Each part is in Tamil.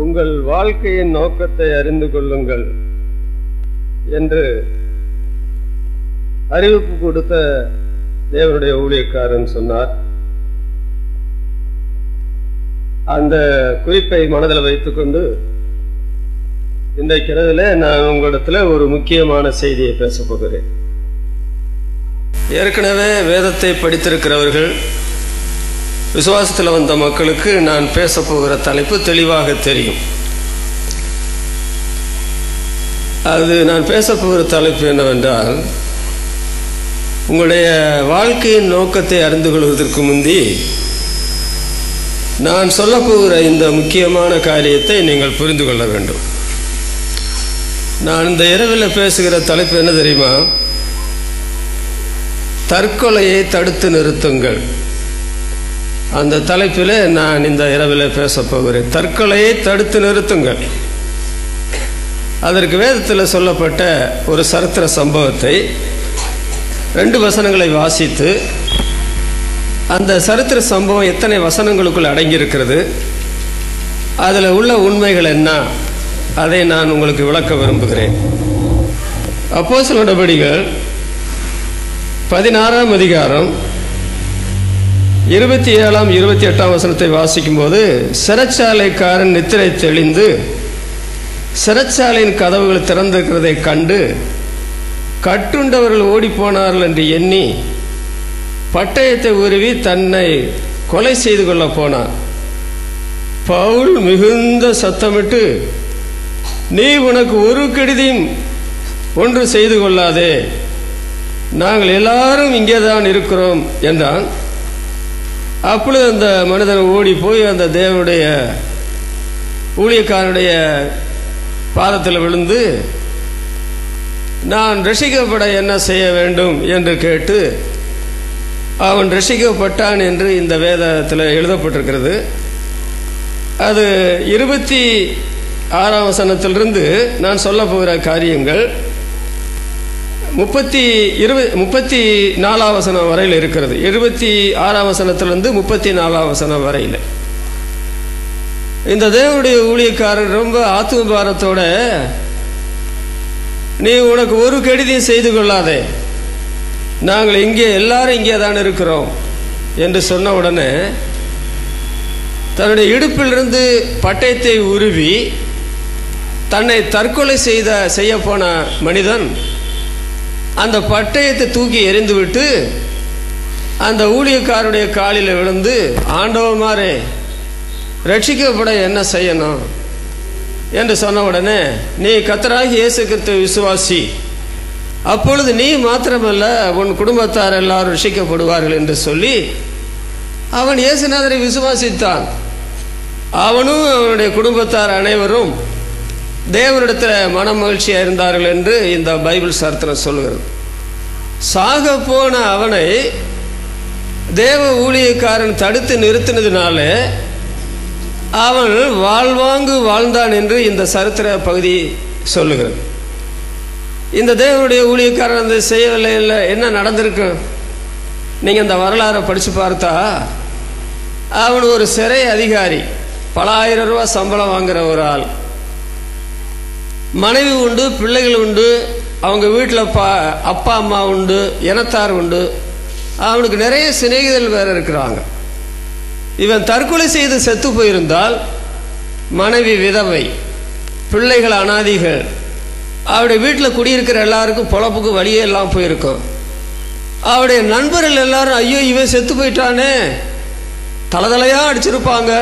உங்கள் வாழ்க்கையின் நோக்கத்தை அறிந்து கொள்ளுங்கள் என்று அறிவிப்பு கொடுத்த தேவனுடைய ஊழியக்காரன் சொன்னார். அந்த குறிப்பை மனதில் வைத்துக் கொண்டு இன்றைக்கு இரவில் நான் உங்களிடத்தில் ஒரு முக்கியமான செய்தியை பேசப் போகிறேன். ஏற்கனவே வேதத்தை படித்திருக்கிறவர்கள், விசுவாசத்தில் வந்த மக்களுக்கு நான் பேசப் போகிற தலைப்பு தெளிவாக தெரியும். அது நான் பேசப் போகிற தலைப்பு என்னவென்றால், உங்களுடைய வாழ்க்கையின் நோக்கத்தை அறிந்து கொள்வதற்கு முந்தி நான் சொல்லப்போகிற இந்த முக்கியமான காரியத்தை நீங்கள் புரிந்து கொள்ள வேண்டும். நான் இந்த இரவில் பேசுகிற தலைப்பு என்ன தெரியுமா? தற்கொலையை தடுத்து நிறுத்துங்கள். அந்த தலைப்பில் நான் இந்த இரவில் பேசப் போகிறேன். தற்கொலையை தடுத்து நிறுத்துங்கள். அதற்கு வேதத்தில் சொல்லப்பட்ட ஒரு சரித்திர சம்பவத்தை 2 வசனங்களை வாசித்து, அந்த சரித்திர சம்பவம் எத்தனை வசனங்களுக்குள் அடங்கியிருக்கிறது, அதில் உள்ள உண்மைகள் என்ன, அதை நான் உங்களுக்கு விளக்க விரும்புகிறேன். அப்போஸ்தலர் நடபடிகள் 16ஆம் அதிகாரம் 27ஆம் 28ஆம் வசனத்தை வாசிக்கும் போது, சிறைச்சாலைக்காரன் நித்திரை தெளிந்து சிறைச்சாலையின் கதவுகள் திறந்திருக்கிறதை கண்டு கட்டுண்டவர்கள் ஓடிப்போனார்கள் என்று எண்ணி பட்டயத்தை உருவி தன்னை கொலை செய்து கொள்ள போனான். பவுல் மிகுந்த சத்தமிட்டு, நீ உனக்கு ஒரு கெடுதியும் ஒன்று செய்து கொள்ளாதே, நாங்கள் எல்லாரும் இங்கேதான் இருக்கிறோம் என்றான். அப்பொழுது அந்த மனிதன் ஓடி போய் அந்த தேவனுடைய ஊழியக்காரனுடைய பாதத்தில் விழுந்து, நான் ரட்சிக்கப்பட என்ன செய்ய வேண்டும் என்று கேட்டு அவன் ரட்சிக்கப்பட்டான் என்று இந்த வேதத்தில் எழுதப்பட்டிருக்கிறது. அது 26ஆம் வசனத்திலிருந்து நான் சொல்ல போகிற காரியங்கள் 34ஆம் வசனம் வரையில் இருக்கிறது. 26ஆம் வசனத்திலிருந்து 34ஆம் வசனம் வரையில் இந்த தேவனுடைய ஊழியக்காரர் ரொம்ப ஆத்துமபாரத்தோட, நீ உனக்கு ஒரு கெடுதியும் செய்து கொள்ளாதே, நாங்கள் இங்கே எல்லாரும் இங்கே தான் இருக்கிறோம் என்று சொன்ன உடனே தன்னுடைய இடுப்பிலிருந்து பட்டயத்தை உருவி தன்னை தற்கொலை செய்ய போன மனிதன் அந்த பட்டயத்தை தூக்கி எறிந்துவிட்டு அந்த ஊழியக்காரருடைய காலில் விழுந்து, ஆண்டவமாரே, ரட்சிக்கப்பட என்ன செய்யணும் என்று சொன்ன உடனே, நீ கர்த்தராகிய இயேசு கிறிஸ்துவை விசுவாசி, அப்பொழுது நீ மாத்திரமல்ல உன் குடும்பத்தார் எல்லாரும் ரட்சிக்கப்படுவார்கள் என்று சொல்லி அவன் இயேசுநாதரை விசுவாசித்தான். அவனும் அவனுடைய குடும்பத்தார் அனைவரும் தேவனிடத்தில் மன மகிழ்ச்சியாக இருந்தார்கள் என்று இந்த பைபிள் சரித்திரம் சொல்கிறது. சாக போன அவனை தேவ ஊழியக்காரன் தடுத்து நிறுத்தினதுனால அவன் வாழ்வாங்கு வாழ்ந்தான் என்று இந்த சரித்திர பகுதி சொல்லுகிறது. இந்த தேவனுடைய ஊழியக்காரன் அந்த செய்யவில்லை, இல்லை, என்ன நடந்திருக்கும்? நீங்கள் இந்த வரலாறை படித்து பார்த்தா, அவன் ஒரு சிறை அதிகாரி, பல ஆயிரம் ரூபாய் சம்பளம் வாங்குற ஒரு ஆள், மனைவி உண்டு, பிள்ளைகள் உண்டு, அவங்க வீட்டில் அப்பா அம்மா உண்டு, இனத்தார் உண்டு, அவனுக்கு நிறைய சிநேகிதர்கள் வேறு இருக்கிறாங்க. இவன் தற்கொலை செய்து செத்து போயிருந்தால் மனைவி விதவை, பிள்ளைகள் அனாதிகள், அவருடைய வீட்டில் குடியிருக்கிற எல்லாருக்கும் பொழப்புக்கு வழியே எல்லாம் போயிருக்கும். அவருடைய நண்பர்கள் எல்லாரும், ஐயோ இவன் செத்து போயிட்டானே, தலையாக அடிச்சிருப்பாங்க,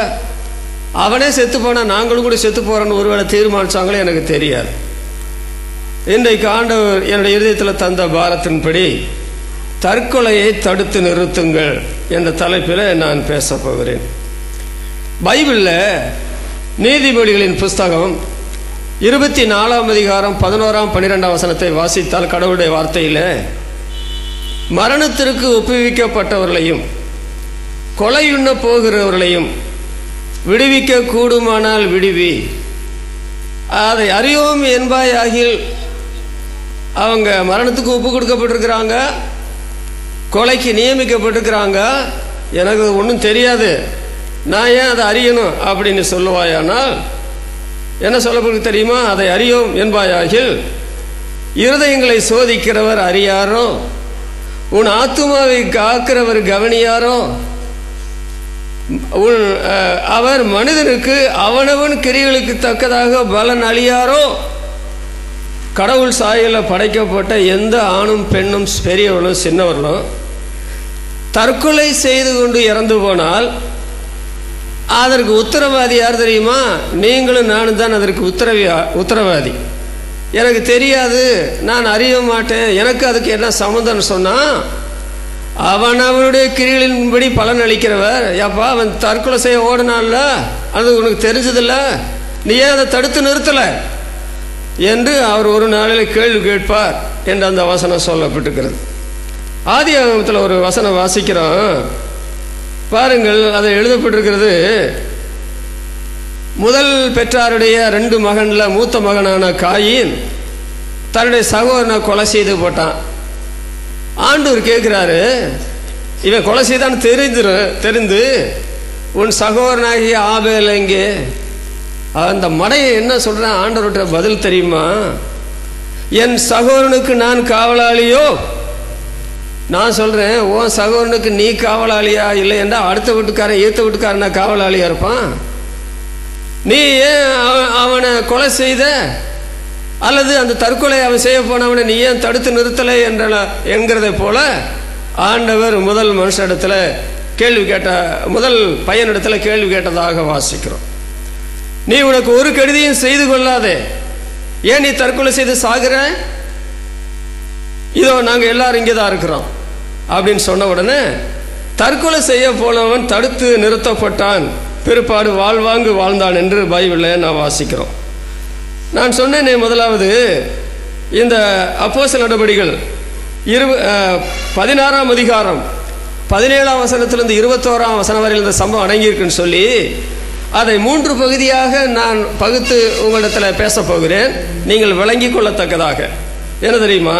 அவனே செத்து போனால் நாங்களும் கூட செத்து போகிறோன்னு ஒருவேளை தீர்மானித்தாங்களே எனக்கு தெரியாது. இன்றைக்கு ஆண்டவர் என்னுடைய இதயத்தில் தந்த பாரத்தின்படி தற்கொலையை தடுத்து நிறுத்துங்கள் என்ற தலைப்பில் நான் பேசப் போகிறேன். பைபிளில் நீதிமொழிகளின் புஸ்தகம் 24ஆம் அதிகாரம் 11ஆம் 12ஆம் வசனத்தை வாசித்தால், கடவுளுடைய வார்த்தையில், மரணத்திற்கு ஒப்புவிக்கப்பட்டவர்களையும் கொலையுண்ண போகிறவர்களையும் விடுவிக்க கூடுமானால் விடுவி, அதை அறியோம் என்பாயாகில். அவங்க மரணத்துக்கு ஒப்பு கொடுக்கப்பட்டிருக்கிறாங்க, கொலைக்கு நியமிக்கப்பட்டிருக்கிறாங்க, எனக்கு ஒன்றும் தெரியாது, நான் ஏன் அதை அறியணும் அப்படின்னு சொல்லுவாயானால் என்ன சொல்லப்படுது தெரியுமா? அதை அறியோம் என்பாயாகில் இருதயங்களை சோதிக்கிறவர் அறியாரோ, உன் ஆத்துமாவை காக்கிறவர் கவனியாரோ, அவர் மனிதனுக்கு அவனவன் கிரியைகளுக்கு தக்கதாக பலன் அளியாரோ. கடவுள் சாயலில் படைக்கப்பட்ட எந்த ஆணும் பெண்ணும் பெரியவர்களும் சின்னவர்களும் தற்கொலை செய்து கொண்டு இறந்து போனால் அதற்கு உத்தரவாதி யார் தெரியுமா? நீங்களும் நானும் தான் அதற்கு உத்தரவாதி. எனக்கு தெரியாது, நான் அறிய மாட்டேன், எனக்கு அதுக்கு என்ன சம்மந்தம்னு சொன்னால் அவனுடைய கிரிகளின்படி பலன் அளிக்கிறவர். ஏப்பா அவன் தற்கொலை செய்ய ஓடினான்ல, அது உனக்கு தெரிஞ்சதில்ல, நீ ஏன் அதை தடுத்து நிறுத்தலை என்று அவர் ஒரு நாளில் கேள்வி கேட்பார் என்று அந்த வசனம் சொல்லப்பட்டிருக்கிறது. ஆதியாகமத்தில் ஒரு வசனம் வாசிக்கிறோம் பாருங்கள். அதை எழுதப்பட்டிருக்கிறது, முதல் பெற்றாருடைய 2 மகனில் மூத்த மகனான காயின் தன்னுடைய சகோதரனை கொலை செய்து போட்டான். ஆண்டவர் கேட்குறாரு, இவன் கொலை செய்தான்னு தெரிந்து உன் சகோதரனாகிய ஆபேல் எங்கே? அந்த மடையை என்ன சொல்கிறான் ஆண்டவர்கிட்ட பதில் தெரியுமா? என் சகோதரனுக்கு நான் காவலாளியோ? நான் சொல்கிறேன், உன் சகோதரனுக்கு நீ காவலாளியா? இல்லை என்றால் அடுத்த வீட்டுக்காரன் ஏற்ற வீட்டுக்காரனா காவலாளியாக இருப்பான். நீ ஏன் அவனை கொலை செய்த, அல்லது அந்த தற்கொலை அவன் செய்ய போனவனை நீ ஏன் தடுத்து நிறுத்தலை என்கிறதை போல ஆண்டவர் முதல் மனுஷனிடத்தில் கேள்வி முதல் பையனிடத்தில் கேள்வி கேட்டதாக வாசிக்கிறோம். நீ உனக்கு ஒரு கெடுதியும் செய்து கொள்ளாதே, ஏன் நீ தற்கொலை செய்து சாகிற? இதோ நாங்கள் எல்லாரும் இங்கே தான் இருக்கிறோம் அப்படின்னு சொன்ன உடனே தற்கொலை செய்ய போனவன் தடுத்து நிறுத்தப்பட்டான், பிற்பாடு வாழ்வாங்கு வாழ்ந்தான் என்று பைபிளில் நான் வாசிக்கிறோம். நான் சொன்னேனே, முதலாவது இந்த அப்போஸ்தலர் நடபடிகள் 16ஆம் அதிகாரம் 17ஆம் வசனத்திலிருந்து 21ஆம் வசனம் வரையில் இந்த சம்பவம் அடங்கியிருக்குன்னு சொல்லி அதை 3 பகுதியாக நான் பகுத்து உங்களிடத்தில் பேசப் போகிறேன், நீங்கள் விளங்கிக் கொள்ளத்தக்கதாக. என்ன தெரியுமா?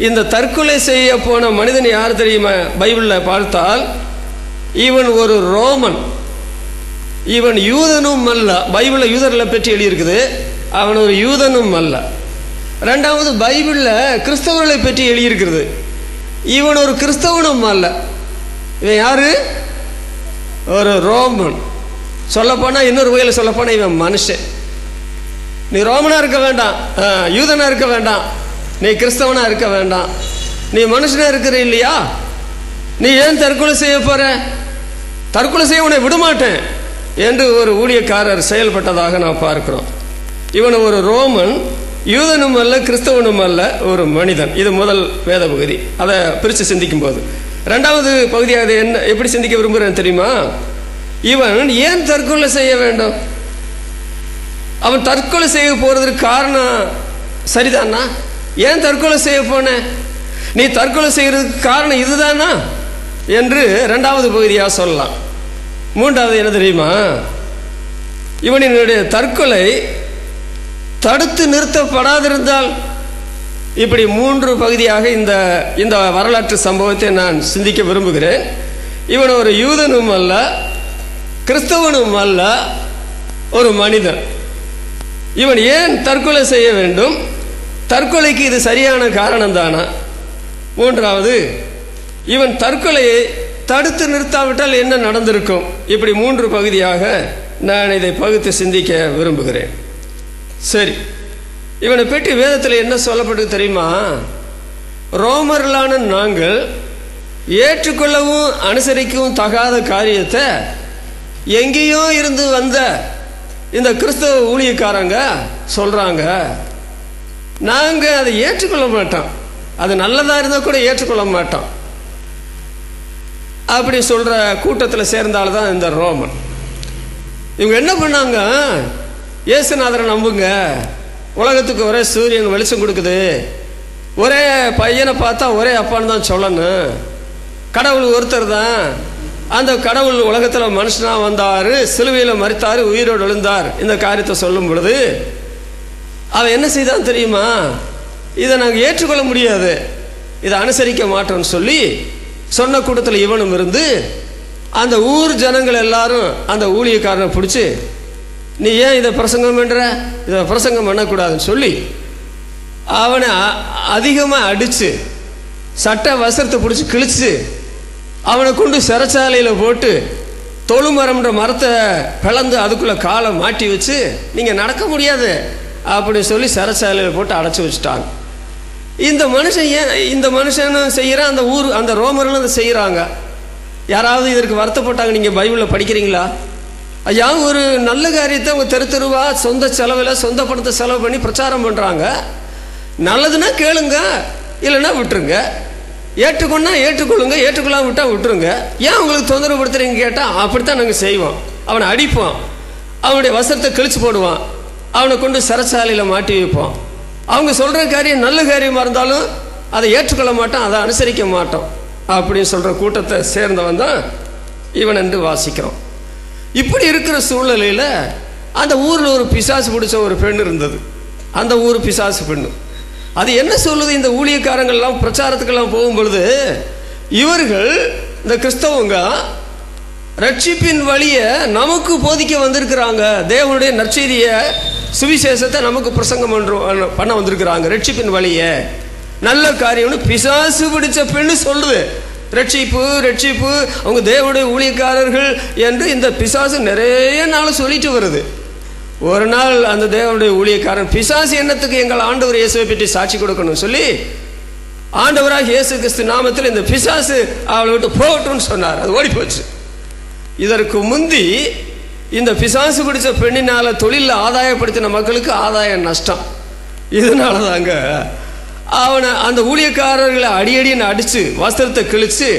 இந்த தற்கொலை செய்ய போன மனிதன் யார் தெரியுமா? பைபிளில் பார்த்தால் இவன் ஒரு ரோமன், இவன் யூதனும் அல்ல. பைபிளில் யூதர்களை பற்றி எழுதியிருக்குது, அவன் ஒரு யூதனும் அல்ல. 2வது பைபிளில் கிறிஸ்தவர்களை பற்றி எழுதியிருக்கிறது, இவன் ஒரு கிறிஸ்தவனும் அல்ல. இவன் யாரு? ஒரு ரோமன். சொல்லப்போனால் இன்னொரு வகையில் சொல்லப்போனால் இவன் மனுஷன். நீ ரோமனாக இருக்க வேண்டாம், யூதனாக இருக்க வேண்டாம், நீ கிறிஸ்தவனாக இருக்க வேண்டாம், நீ மனுஷனாக இருக்கிற இல்லையா? நீ ஏன் தற்கொலை செய்ய போற? தற்கொலை செய்ய உன்னை விடமாட்டேன் என்று ஒரு ஊழியக்காரர் செயல்பட்டதாக நாம் பார்க்கிறோம். இவன் ஒரு ரோமன், யூதனும் அல்ல, கிறிஸ்தவனும் அல்ல, ஒரு மனிதன். இது முதல் வேத பகுதி. அதை பிரித்து சிந்திக்கும் போது 2வது பகுதியாக அதை எப்படி சிந்திக்க விரும்புகிறேன் தெரியுமா? இவன் ஏன் தற்கொலை செய்ய வேண்டும்? அவன் தற்கொலை செய்ய போறதுக்கு காரணம் சரிதானா? ஏன் தற்கொலை செய்ய போன? நீ தற்கொலை செய்யறதுக்கு காரணம் இதுதானா என்று 2வது பகுதியாக சொல்லலாம். 3வது என்ன தெரியுமா? இவனினுடைய தற்கொலை தடுத்து நிறுத்தப்படாதிருந்தால். இப்படி 3 பகுதியாக இந்த வரலாற்று சம்பவத்தை நான் சிந்திக்க விரும்புகிறேன். இவன் ஒரு யூதனும் அல்ல, கிறிஸ்தவனும் அல்ல, ஒரு மனிதன். இவன் ஏன் தற்கொலை செய்ய வேண்டும்? தற்கொலைக்கு இது சரியான காரணம் தானா? 3வது, இவன் தற்கொலையை தடுத்து நிறுத்தாவிட்டால் என்ன நடந்திருக்கும்? இப்படி 3 பகுதியாக நான் இதை பகுத்து சிந்திக்க விரும்புகிறேன். சரி, இவனை பற்றி வேதத்தில் என்ன சொல்லப்பட்டது தெரியுமா? ரோமர்களான நாங்கள் ஏற்றுக்கொள்ளவும் அனுசரிக்கவும் தகாத காரியத்தை எங்கேயோ இருந்து வந்த இந்த கிறிஸ்தவ ஊழியக்காரங்க சொல்றாங்க, நாங்கள் அதை ஏற்றுக்கொள்ள மாட்டோம், அது நல்லதாக இருந்தால் கூட ஏற்றுக்கொள்ள மாட்டோம் அப்படி சொல்ற கூட்டத்தில் சேர்ந்தால்தான் இந்த ரோமன். இவங்க என்ன பண்ணாங்க? இயேசுநாதரை நம்புங்க, உலகத்துக்கு ஒரே சூரியன் வெளிச்சம் கொடுக்குது, ஒரே பையனை பார்த்தா ஒரே அப்பான்னு தான் சொல்லணும், கடவுள் ஒருத்தர் தான், அந்த கடவுள் உலகத்தில் மனுஷனாக வந்தார், சிலுவையில் மரித்தார், உயிரோடு எழுந்தார். இந்த காரியத்தை சொல்லும் பொழுது அவன் என்ன செய்தான் தெரியுமா? இதை நாங்கள் ஏற்றுக்கொள்ள முடியாது, இதை அனுசரிக்க மாட்டோம்னு சொல்லி சொன்ன கூட்டத்தில் இவனும் இருந்து அந்த ஊர் ஜனங்கள் எல்லாரும் அந்த ஊழியக்காரனை பிடிச்சி நீ ஏன் இதை பிரசங்கம் பண்ணுற, இதை பிரசங்கம் பண்ணக்கூடாதுன்னு சொல்லி அவனை அதிகமாக அடித்து சட்ட வசரத்தை பிடிச்சி கிழிச்சு அவனை கொண்டு சிறைச்சாலையில் போட்டு தொழுமரம்ன்ற மரத்தை பிளந்து அதுக்குள்ளே காலை மாட்டி வச்சு நீங்கள் நடக்க முடியாது அப்படின்னு சொல்லி சிறைச்சாலையில் போட்டு அடைச்சி வச்சுட்டாங்க. இந்த மனுஷன் ஏன் இந்த மனுஷனும் செய்கிறான், அந்த ஊர் அந்த ரோமர்களும் அதை செய்கிறாங்க. யாராவது இதற்கு வருத்தப்பட்டாங்க? நீங்கள் பைபிளில் படிக்கிறீங்களா? ஐயா, ஒரு நல்ல காரியத்தை அவங்க தெரு தெருவாக சொந்த செலவில் சொந்த பணத்தை செலவு பண்ணி பிரச்சாரம் பண்ணுறாங்க. நல்லதுன்னா கேளுங்க, இல்லைன்னா விட்டுருங்க. ஏற்றுக்கொண்டா ஏற்றுக்கொள்ளுங்க, ஏற்றுக்கொள்ளாம விட்டால் விட்டுருங்க. ஏன் உங்களுக்கு தொந்தரவு படுத்துறீங்க கேட்டால் அப்படித்தான் நாங்கள் செய்வோம். அவனை அடிப்போம், அவனுடைய வசத்தை கிழிச்சு போடுவான், அவனை கொண்டு சிறைச்சாலையில் மாட்டி வைப்போம். அவங்க சொல்கிற காரியம் நல்ல காரியமாக இருந்தாலும் அதை ஏற்றுக்கொள்ள மாட்டோம், அதை அனுசரிக்க மாட்டோம் அப்படின்னு சொல்கிற கூட்டத்தை சேர்ந்தவன் தான் இவன் என்று வாசிக்கிறோம். இப்படி இருக்கிற சூழ்நிலையில் அந்த ஊரில் ஒரு பிசாசு பிடிச்ச ஒரு பெண் இருந்தது. அந்த ஊர் பிசாசு பெண்ணு. அது என்ன சொல்லுது? இந்த ஊழியக்காரங்கள்லாம் பிரச்சாரத்துக்கெல்லாம் போகும்பொழுது இவர்கள் இந்த கிறிஸ்தவங்க ரட்சிப்பின் வழியை நமக்கு போதிக்க வந்திருக்கிறாங்க. தேவனுடைய நற்செய்தியை சுவிசேஷத்தை நமக்கு பிரசங்கம் பண்ண வந்திருக்கிறாங்க. ரட்சிப்பின் வழியை நல்ல காரியம்னு பிசாசு பிடிச்ச பெண்ணு சொல்லுது. ரட்சிப்பு ரட்சிப்பு, அவங்க தேவனுடைய ஊழியக்காரர்கள் என்று இந்த பிசாசு நிறைய நாள் சொல்லிட்டு வருது. ஒரு நாள் அந்த தேவனுடைய ஊழியக்காரன், பிசாசு என்னத்துக்கு எங்கள் ஆண்டவர் இயேசுவை பற்றி சாட்சி கொடுக்கணும்னு சொல்லி ஆண்டவராக இயேசு கிறிஸ்து நாமத்தில் இந்த பிசாசு அவளை விட்டு போகட்டும்னு சொன்னார். அது ஓடி போச்சு. இதற்கு முந்தி இந்த பிசாசு பிடிச்ச பெண்ணினால் தொழிலில் ஆதாயப்படுத்தின மக்களுக்கு ஆதாய நஷ்டம். இதனால தாங்க அவனை அந்த ஊழியக்காரர்களை அடியடின்னு அடித்து வஸ்திரத்தை கிழித்து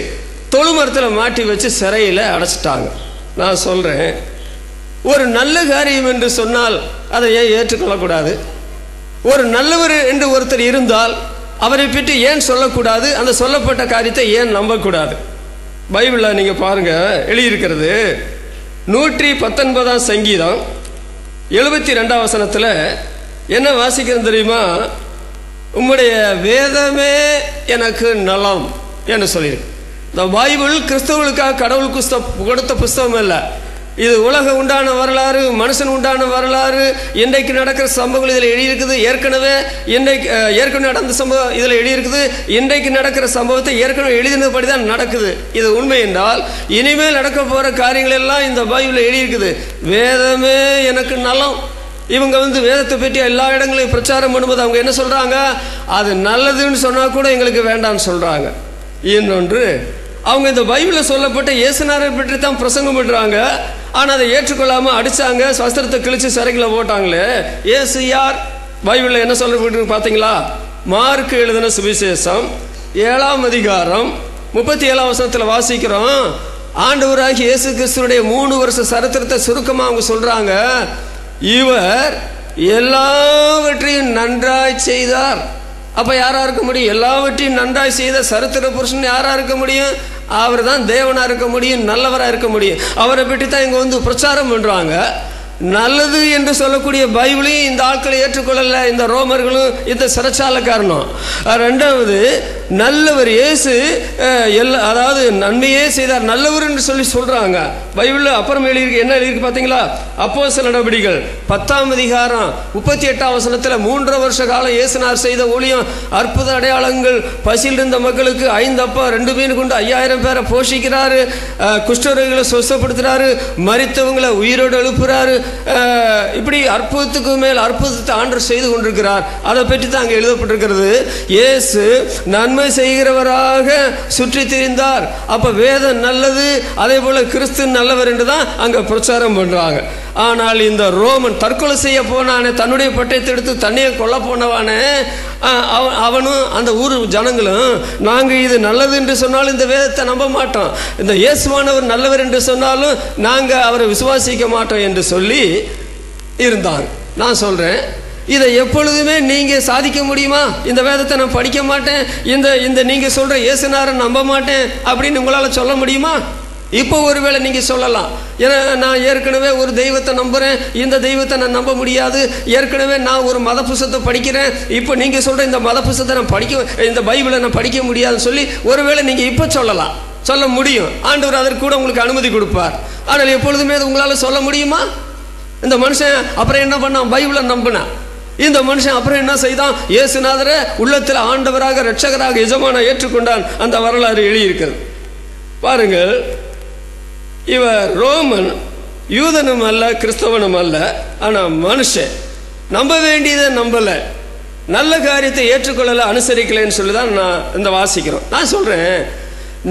தொழுமரத்தில் மாட்டி வச்சு சிறையில் அடைச்சிட்டாங்க. நான் சொல்கிறேன், ஒரு நல்ல காரியம் என்று சொன்னால் அதை ஏன் ஏற்றுக்கொள்ளக்கூடாது? ஒரு நல்லவர் என்று ஒருத்தர் இருந்தால் அவரை பற்றி ஏன் சொல்லக்கூடாது? அந்த சொல்லப்பட்ட காரியத்தை ஏன் நம்பக்கூடாது? பைபிளில் நீங்கள் பாருங்கள், எழுதியிருக்கிறது 119 சங்கீதம் 72 வசனத்தில் என்ன வாசிக்கிறது தெரியுமா? உம்முடைய வேதமே எனக்கு நலம் என்று சொல்லியிருக்கு. இந்த பைபிள் கிறிஸ்தவர்களுக்காக கடவுள் கொடுத்த புஸ்தகம் இல்லை. இது உலக உண்டான வரலாறு, மனுஷன் உண்டான வரலாறு, இன்றைக்கு நடக்கிற சம்பவங்கள் இதில் எழுதியிருக்குது. ஏற்கனவே நடந்த சம்பவம் இதில் எழுதியிருக்குது. இன்றைக்கு நடக்கிற சம்பவத்தை ஏற்கனவே எழுதினபடி தான் நடக்குது. இது உண்மை என்றால் இனிமேல் நடக்க போகிற காரியங்கள் எல்லாம் இந்த பைபிளில் எழுதியிருக்குது. வேதமே எனக்கு நலம். இவங்க வேதத்தை பற்றி எல்லா இடங்களையும் பிரச்சாரம் பண்ணும்போது அவங்க என்ன சொல்கிறாங்க? அது நல்லதுன்னு சொன்னால் கூட எங்களுக்கு வேண்டாம்னு சொல்கிறாங்க. இன்னொன்று, அவங்க இந்த பைபிளில் சொல்லப்பட்ட இயேசுநாதரை பற்றி தான் பிரசங்கம் பண்ணுறாங்க. ஆனால் அதை ஏற்றுக்கொள்ளாமல் அடித்தாங்க, வஸ்திரத்தை கிழிச்சு சிறைகளை போட்டாங்களே. இயேசு யார்? பைபிளில் என்ன சொல்லப்பட்டு பார்த்தீங்களா? மார்க்கு எழுதின சுவிசேஷம் 7ஆம் அதிகாரம் 37ஆம் வசனத்தில் வாசிக்கிறோம். ஆண்டவராகிய இயேசு கிறிஸ்துவுடைய 3 வருஷ சரித்திரத்தை சுருக்கமாக அவங்க சொல்கிறாங்க. இவர் எல்லாவற்றையும் நன்றாய் செய்தார். அப்போ யாராக இருக்க முடியும்? எல்லாவற்றையும் நன்றாய் செய்த சரித்திர புருஷன் யாராக இருக்க முடியும்? அவர் தான் தேவனாக இருக்க முடியும், நல்லவராக இருக்க முடியும். அவரை பற்றி தான் இங்கே பிரச்சாரம் பண்ணுறாங்க. நல்லது என்று சொல்லக்கூடிய பைபிளையும் இந்த ஆட்களை ஏற்றுக்கொள்ளலை, இந்த ரோமர்களும் இந்த சிறைச்சாலைக்காரனும். ரெண்டாவது, நல்லவர் இயேசு அதாவது நன்மையே செய்தார், நல்லவர் என்று சொல்லி சொல்கிறாங்க. பைபிளில் அப்புறம் எழுதியிருக்கு. என்ன எழுதியிருக்கு பார்த்தீங்களா? அப்போஸ்தலர் நடவடிக்கைகள் 10ஆம் அதிகாரம் 38ஆம் வசனத்தில் 3 வருஷ காலம் இயேசுநாதர் செய்த ஊழியம், அற்புத அடையாளங்கள், பசியில் இருந்த மக்களுக்கு 5 அப்பா 2 மீன் கொண்டு 5000 பேரை போஷிக்கிறாரு, குஷ்டரோகிகளை சுத்தப்படுத்துறாரு, மரித்தவங்களை உயிரோடு எழுப்புறாரு. இப்படி அற்புதத்துக்கு மேல் அற்புதத்தை ஆண்டவர் செய்து கொண்டிருக்கிறார். அதை பற்றி தான் அங்கே எழுதப்பட்டிருக்கிறது. இயேசு நன்மை செய்கிறவராக சுற்றி திரிந்தார். அப்ப வேதம் நல்லது, அதே போல கிறிஸ்து நல்லவர் என்று தான் அங்க பிரச்சாரம் பண்றாங்க. ஆனால் இந்த ரோமன் தற்கொலை செய்ய போனானே, தன்னுடைய பட்டயத்தை எடுத்து தண்ணியை கொல்ல போனவானே, அவனும் அந்த ஊர் ஜனங்களும் நாங்கள் இது நல்லது என்று சொன்னாலும் இந்த வேதத்தை நம்ப மாட்டோம், இந்த இயேசுவானவர் நல்லவர் என்று சொன்னாலும் நாங்கள் அவரை விசுவாசிக்க மாட்டோம் என்று சொல்லி இருந்தாங்க. நான் சொல்றேன், இதை எப்பொழுதுமே நீங்க சாதிக்க முடியுமா? இந்த வேதத்தை நான் படிக்க மாட்டேன், இந்த நீங்க சொல்ற இயேசுநாதரை நம்ப மாட்டேன் அப்படின்னு உங்களால சொல்ல முடியுமா? இப்போ ஒருவேளை நீங்க சொல்லலாம், ஏன்னா நான் ஏற்கனவே ஒரு தெய்வத்தை நம்புறேன், இந்த தெய்வத்தை நான் நம்ப முடியாது, ஏற்கனவே நான் ஒரு மத புஸ்தகத்தை படிக்கிறேன், இப்போ நீங்க சொல்ற இந்த மத புஸ்தகத்தை நான் படிக்க, இந்த பைபிளை நான் படிக்க முடியாதுன்னு சொல்லி ஒருவேளை நீங்க இப்போ சொல்லலாம், சொல்ல முடியும். ஆண்டவர் அதற்கு கூட உங்களுக்கு அனுமதி கொடுப்பார். ஆனால் எப்பொழுதுமே அது உங்களால சொல்ல முடியுமா? இந்த மனுஷன் அப்புறம் என்ன பண்ணான்? பைபிளை நம்பினான். இந்த மனுஷன் அப்புறம் என்ன செய்தான்? இயேசுநாதரை உள்ளத்தில் ஆண்டவராக இரட்சகராக எஜமான ஏற்றுக்கொண்டான். அந்த வரலாறு எழுதியிருக்கிறது பாருங்கள். இவர் ரோமன், யூதனும் அல்ல, கிறிஸ்தவனும் அல்ல. ஆனால் மனுஷன் நம்ப வேண்டியதை நம்பலை, நல்ல காரியத்தை ஏற்றுக்கொள்ளலை, அனுசரிக்கலைன்னு சொல்லி தான் நான் இந்த வாசிக்கிறோம். நான் சொல்கிறேன்,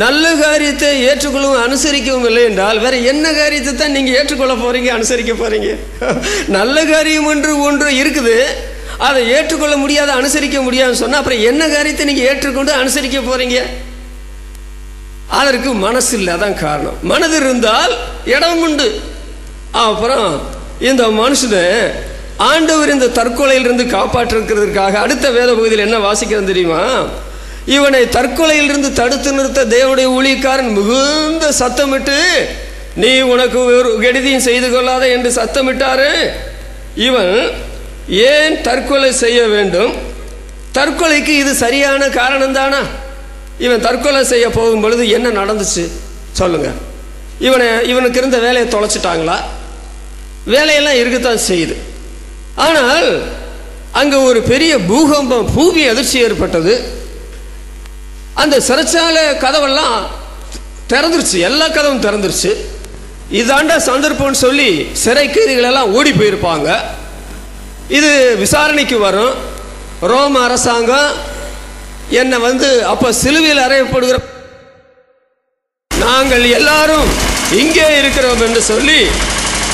நல்ல காரியத்தை ஏற்றுக்கொள்ளவும் அனுசரிக்கவும் இல்லை என்றால் வேற என்ன காரியத்தை தான் நீங்கள் ஏற்றுக்கொள்ள போகிறீங்க, அனுசரிக்க போகிறீங்க? நல்ல காரியம் ஒன்று இருக்குது, அதை ஏற்றுக்கொள்ள முடியாத, அனுசரிக்க முடியாதுன்னு சொன்னால் அப்புறம் என்ன காரியத்தை நீங்கள் ஏற்றுக்கொண்டு அனுசரிக்க போகிறீங்க? அதற்கு மனசு இல்லை, அதான் காரணம். மனது இருந்தால் இடம் உண்டு. அப்புறம் இந்த மனுஷனை ஆண்டவர் இந்த தற்கொலையிலிருந்து காப்பாற்றிருக்கிறதுக்காக அடுத்த வேத பகுதியில் என்ன வாசிக்கிறது தெரியுமா? இவனை தற்கொலையிலிருந்து தடுத்து நிறுத்த தேவனுடைய ஊழியக்காரன் மிகுந்த சத்தமிட்டு, நீ உனக்கு ஒரு கெடுதியும் செய்து கொள்ளாத என்று சத்தமிட்டாரு. இவன் ஏன் தற்கொலை செய்ய வேண்டும்? தற்கொலைக்கு இது சரியான காரணம் தானா? இவன் தற்கொலை செய்ய போகும் பொழுது என்ன நடந்துச்சு சொல்லுங்க? இவனுக்கு இருந்த வேலையை தொலைச்சிட்டாங்களா? வேலையெல்லாம் இருக்கத்தான் செய்யுது. ஆனால் அங்கே ஒரு பெரிய பூகம்பம், பூமி அதிர்ச்சி ஏற்பட்டது. அந்த சிறைச்சாலை கதவெல்லாம் திறந்துருச்சு, எல்லா கதவும் திறந்துருச்சு. இதாண்டா சந்தர்ப்பம்னு சொல்லி சிறை கைதிகள் எல்லாம் ஓடி போயிருப்பாங்க. இது விசாரணைக்கு வரும். ரோம அரசாங்கம் என்னை அப்போ சிலுவையில் அறையப்படுகிற நாங்கள் எல்லாரும் இங்கே இருக்கிறோம் என்று சொல்லி